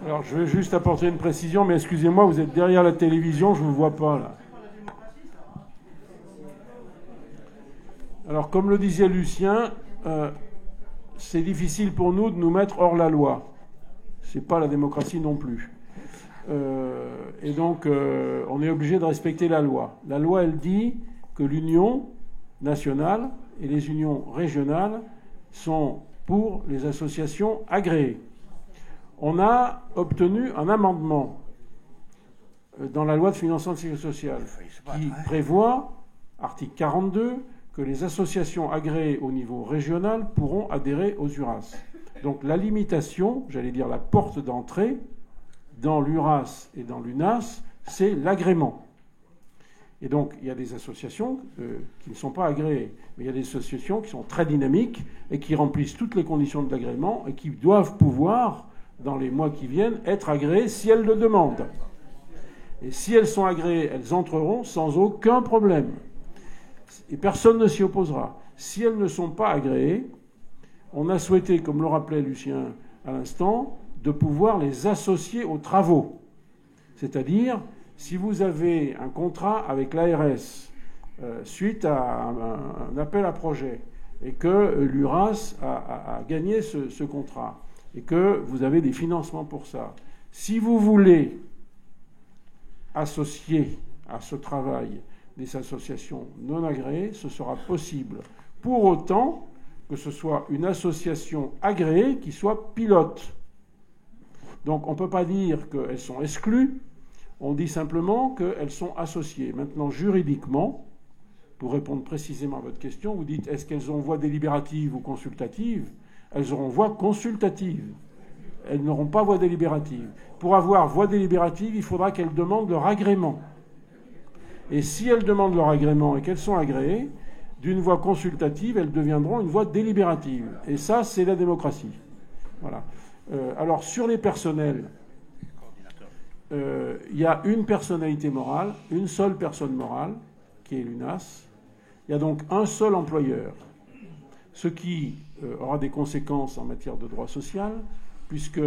Alors, je vais juste apporter une précision, mais excusez-moi, vous êtes derrière la télévision, je ne vous vois pas, là. Alors, comme le disait Lucien, c'est difficile pour nous de nous mettre hors la loi. Ce n'est pas la démocratie non plus. Et donc, on est obligé de respecter la loi. La loi, elle dit que l'union nationale et les unions régionales sont pour les associations agréées. On a obtenu un amendement dans la loi de financement de sécurité sociale qui prévoit, article 42, que les associations agréées au niveau régional pourront adhérer aux URAS. Donc la limitation, j'allais dire la porte d'entrée, dans l'URAS et dans l'UNAS, c'est l'agrément. Et donc il y a des associations qui ne sont pas agréées, mais il y a des associations qui sont très dynamiques et qui remplissent toutes les conditions de l'agrément et qui doivent pouvoir, dans les mois qui viennent, être agréées si elles le demandent. Et si elles sont agréées, elles entreront sans aucun problème. Et personne ne s'y opposera. Si elles ne sont pas agréées, on a souhaité, comme le rappelait Lucien à l'instant, de pouvoir les associer aux travaux. C'est-à-dire, si vous avez un contrat avec l'ARS suite à un appel à projet et que l'URAS a gagné ce contrat et que vous avez des financements pour ça, si vous voulez associer à ce travail des associations non agréées, ce sera possible. Pour autant que ce soit une association agréée qui soit pilote. Donc on ne peut pas dire qu'elles sont exclues, on dit simplement qu'elles sont associées. Maintenant, juridiquement, pour répondre précisément à votre question, vous dites est-ce qu'elles ont voix délibérative ou consultative? Elles auront voix consultative. Elles n'auront pas voix délibérative. Pour avoir voix délibérative, il faudra qu'elles demandent leur agrément. Et si elles demandent leur agrément et qu'elles sont agréées, d'une voix consultative, elles deviendront une voix délibérative. Et ça, c'est la démocratie. Voilà. Alors, sur les personnels, il y a une personnalité morale, une seule personne morale, qui est l'UNAS. Il y a donc un seul employeur, ce qui aura des conséquences en matière de droit social, puisque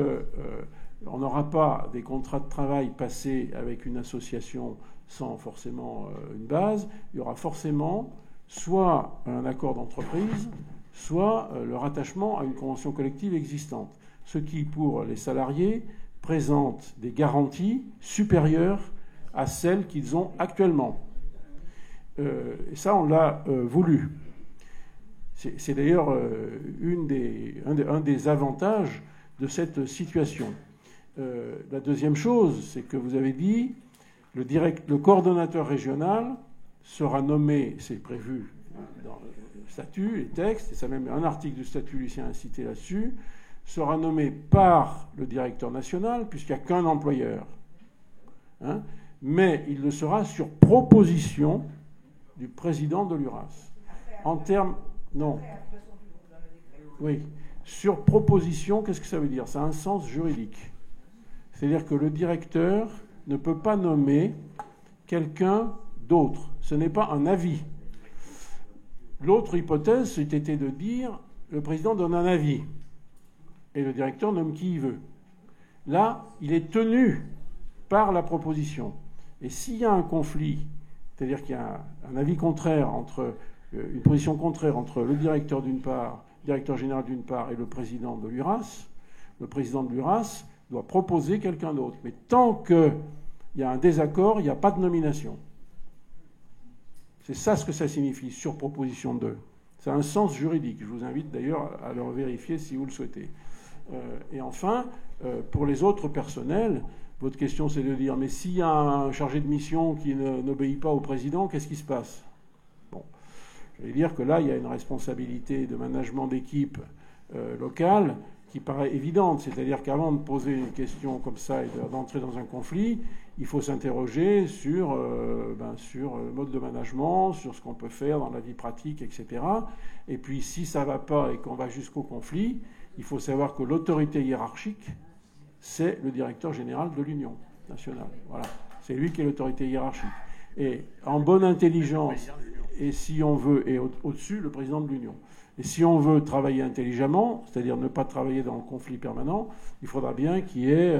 on n'aura pas des contrats de travail passés avec une association sans forcément une base. Il y aura forcément soit un accord d'entreprise, soit le rattachement à une convention collective existante, ce qui, pour les salariés, présente des garanties supérieures à celles qu'ils ont actuellement. Et ça, on l'a voulu. C'est d'ailleurs un des avantages de cette situation. La deuxième chose, c'est que vous avez dit le coordonnateur régional sera nommé, c'est prévu dans le statut, les textes, et ça même un article du statut, Lucien a incité là-dessus, sera nommé par le directeur national, puisqu'il n'y a qu'un employeur. Hein, mais il le sera sur proposition du président de l'URAS. En termes... Non. Oui. Sur proposition, qu'est-ce que ça veut dire? Ça a un sens juridique. C'est-à-dire que le directeur ne peut pas nommer quelqu'un d'autre. Ce n'est pas un avis. L'autre hypothèse, c'était de dire le président donne un avis et le directeur nomme qui il veut. Là, il est tenu par la proposition. Et s'il y a un conflit, c'est-à-dire qu'il y a un avis contraire entre une position contraire entre le directeur d'une part, le directeur général d'une part et le président de l'URAS, le président de l'URAS doit proposer quelqu'un d'autre. Mais tant qu'il y a un désaccord, il n'y a pas de nomination. C'est ça ce que ça signifie, sur proposition 2. Ça a un sens juridique. Je vous invite d'ailleurs à le vérifier si vous le souhaitez. Et enfin, pour les autres personnels, votre question c'est de dire, mais s'il y a un chargé de mission qui n'obéit pas au président, qu'est-ce qui se passe? Bon, je vais dire que là, il y a une responsabilité de management d'équipe locale qui paraît évidente. C'est-à-dire qu'avant de poser une question comme ça et d'entrer dans un conflit, il faut s'interroger sur le mode de management, sur ce qu'on peut faire dans la vie pratique, etc. Et puis, si ça ne va pas et qu'on va jusqu'au conflit, il faut savoir que l'autorité hiérarchique, c'est le directeur général de l'Union nationale. Voilà. C'est lui qui est l'autorité hiérarchique. Et en bonne intelligence, et si on veut, et au-dessus, le président de l'Union. Et si on veut travailler intelligemment, c'est-à-dire ne pas travailler dans le conflit permanent, il faudra bien qu'il y ait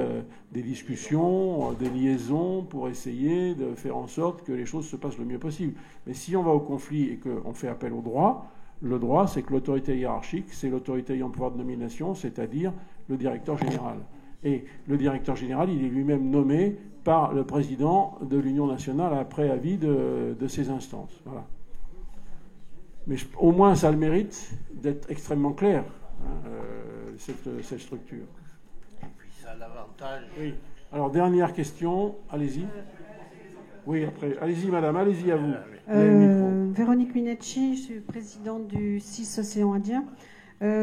des discussions, des liaisons pour essayer de faire en sorte que les choses se passent le mieux possible. Mais si on va au conflit et qu'on fait appel au droit, le droit, c'est que l'autorité hiérarchique, c'est l'autorité ayant pouvoir de nomination, c'est-à-dire le directeur général. Et le directeur général, il est lui-même nommé par le président de l'Union nationale après avis de ces instances. Voilà. Mais au moins, ça a le mérite d'être extrêmement clair, cette structure. Et puis ça a l'avantage... Oui. Alors, dernière question, allez-y. Oui, après. Allez-y, madame, allez-y à vous. Véronique Minecci, je suis présidente du CIS Océan Indien.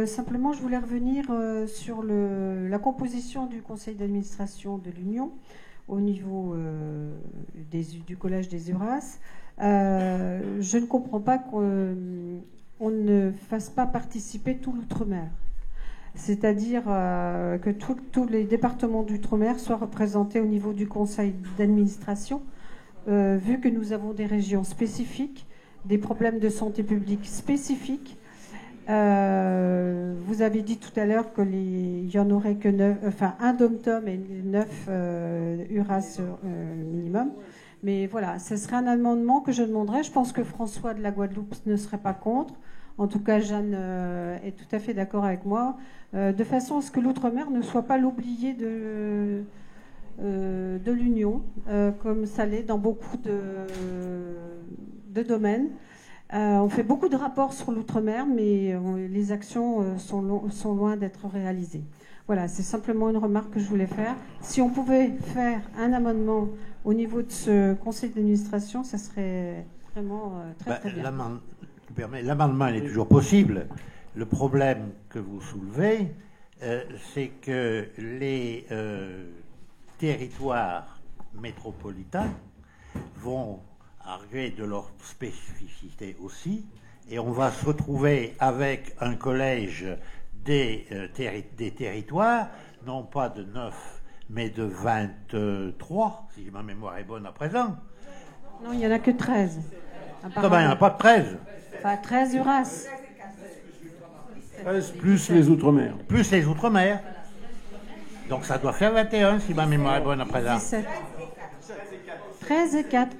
Simplement, je voulais revenir sur la composition du conseil d'administration de l'Union au niveau du collège des URAS. Je ne comprends pas qu'on ne fasse pas participer tout l'outre-mer. C'est-à-dire que tous les départements d'outre-mer soient représentés au niveau du conseil d'administration, vu que nous avons des régions spécifiques, des problèmes de santé publique spécifiques. Vous avez dit tout à l'heure qu'il n'y en aurait que 9, enfin un dom-tom et 9 URAS minimum. Mais voilà, ce serait un amendement que je demanderais. Je pense que François de la Guadeloupe ne serait pas contre. En tout cas, Jeanne est tout à fait d'accord avec moi. De façon à ce que l'outre-mer ne soit pas l'oublié de l'Union, comme ça l'est dans beaucoup de domaines. On fait beaucoup de rapports sur l'outre-mer, mais les actions sont loin d'être réalisées. Voilà, c'est simplement une remarque que je voulais faire. Si on pouvait faire un amendement au niveau de ce conseil d'administration, ça serait vraiment très bien. L'amendement, il est toujours possible. Le problème que vous soulevez, c'est que les territoires métropolitains vont arguer de leur spécificité aussi, et on va se retrouver avec un collège des territoires, non pas de 9, mais de 23, si ma mémoire est bonne à présent. Non, il n'y en a que 13. Comment il n'y en a pas de 13? Enfin, 13 URAS. 13 plus les outre-mer. Plus les outre-mer. Donc ça doit faire 21, si ma mémoire est bonne à présent. 17. 13 et 4.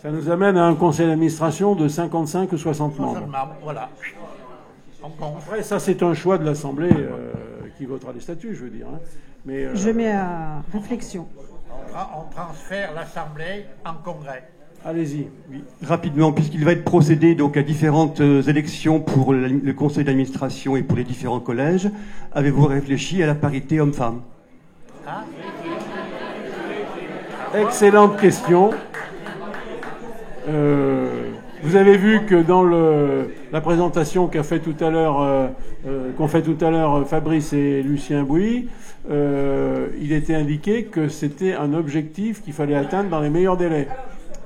Ça nous amène à un conseil d'administration de 55 ou 60 membres. Voilà. Après, ça, c'est un choix de l'Assemblée qui votera les statuts, je veux dire. Hein. Mais, je mets à réflexion. On transfère l'Assemblée en congrès. Allez-y. Oui. Rapidement, puisqu'il va être procédé donc à différentes élections pour le conseil d'administration et pour les différents collèges, avez-vous réfléchi à la parité homme-femme? Excellente question. Vous avez vu que dans la présentation qu'ont fait tout à l'heure Fabrice et Lucien Bouy, il était indiqué que c'était un objectif qu'il fallait atteindre dans les meilleurs délais.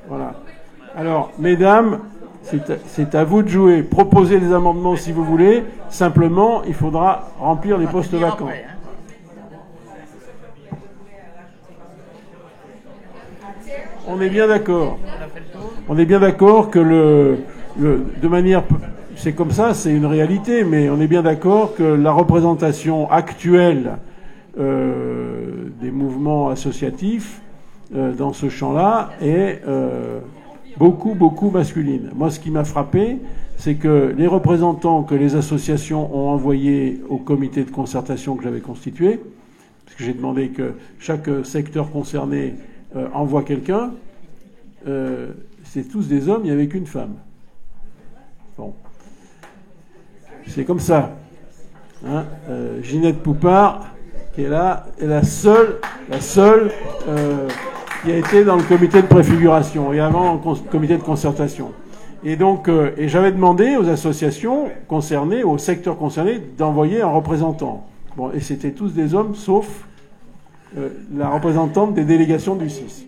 Voilà. Alors, mesdames, c'est à vous de jouer. Proposez des amendements si vous voulez. Simplement, il faudra remplir les postes vacants. On est bien d'accord. On est bien d'accord que de manière, c'est comme ça, c'est une réalité, mais on est bien d'accord que la représentation actuelle des mouvements associatifs dans ce champ-là est beaucoup masculine. Moi, ce qui m'a frappé, c'est que les représentants que les associations ont envoyés au comité de concertation que j'avais constitué, parce que j'ai demandé que chaque secteur concerné envoie quelqu'un, c'est tous des hommes, il n'y avait qu'une femme. Bon. C'est comme ça. Hein, Ginette Poupard, qui est là, est la seule qui a été dans le comité de préfiguration et avant le comité de concertation. Et donc, et j'avais demandé aux associations concernées, aux secteurs concernés, d'envoyer un représentant. Bon, et c'était tous des hommes, sauf la représentante des délégations du 6.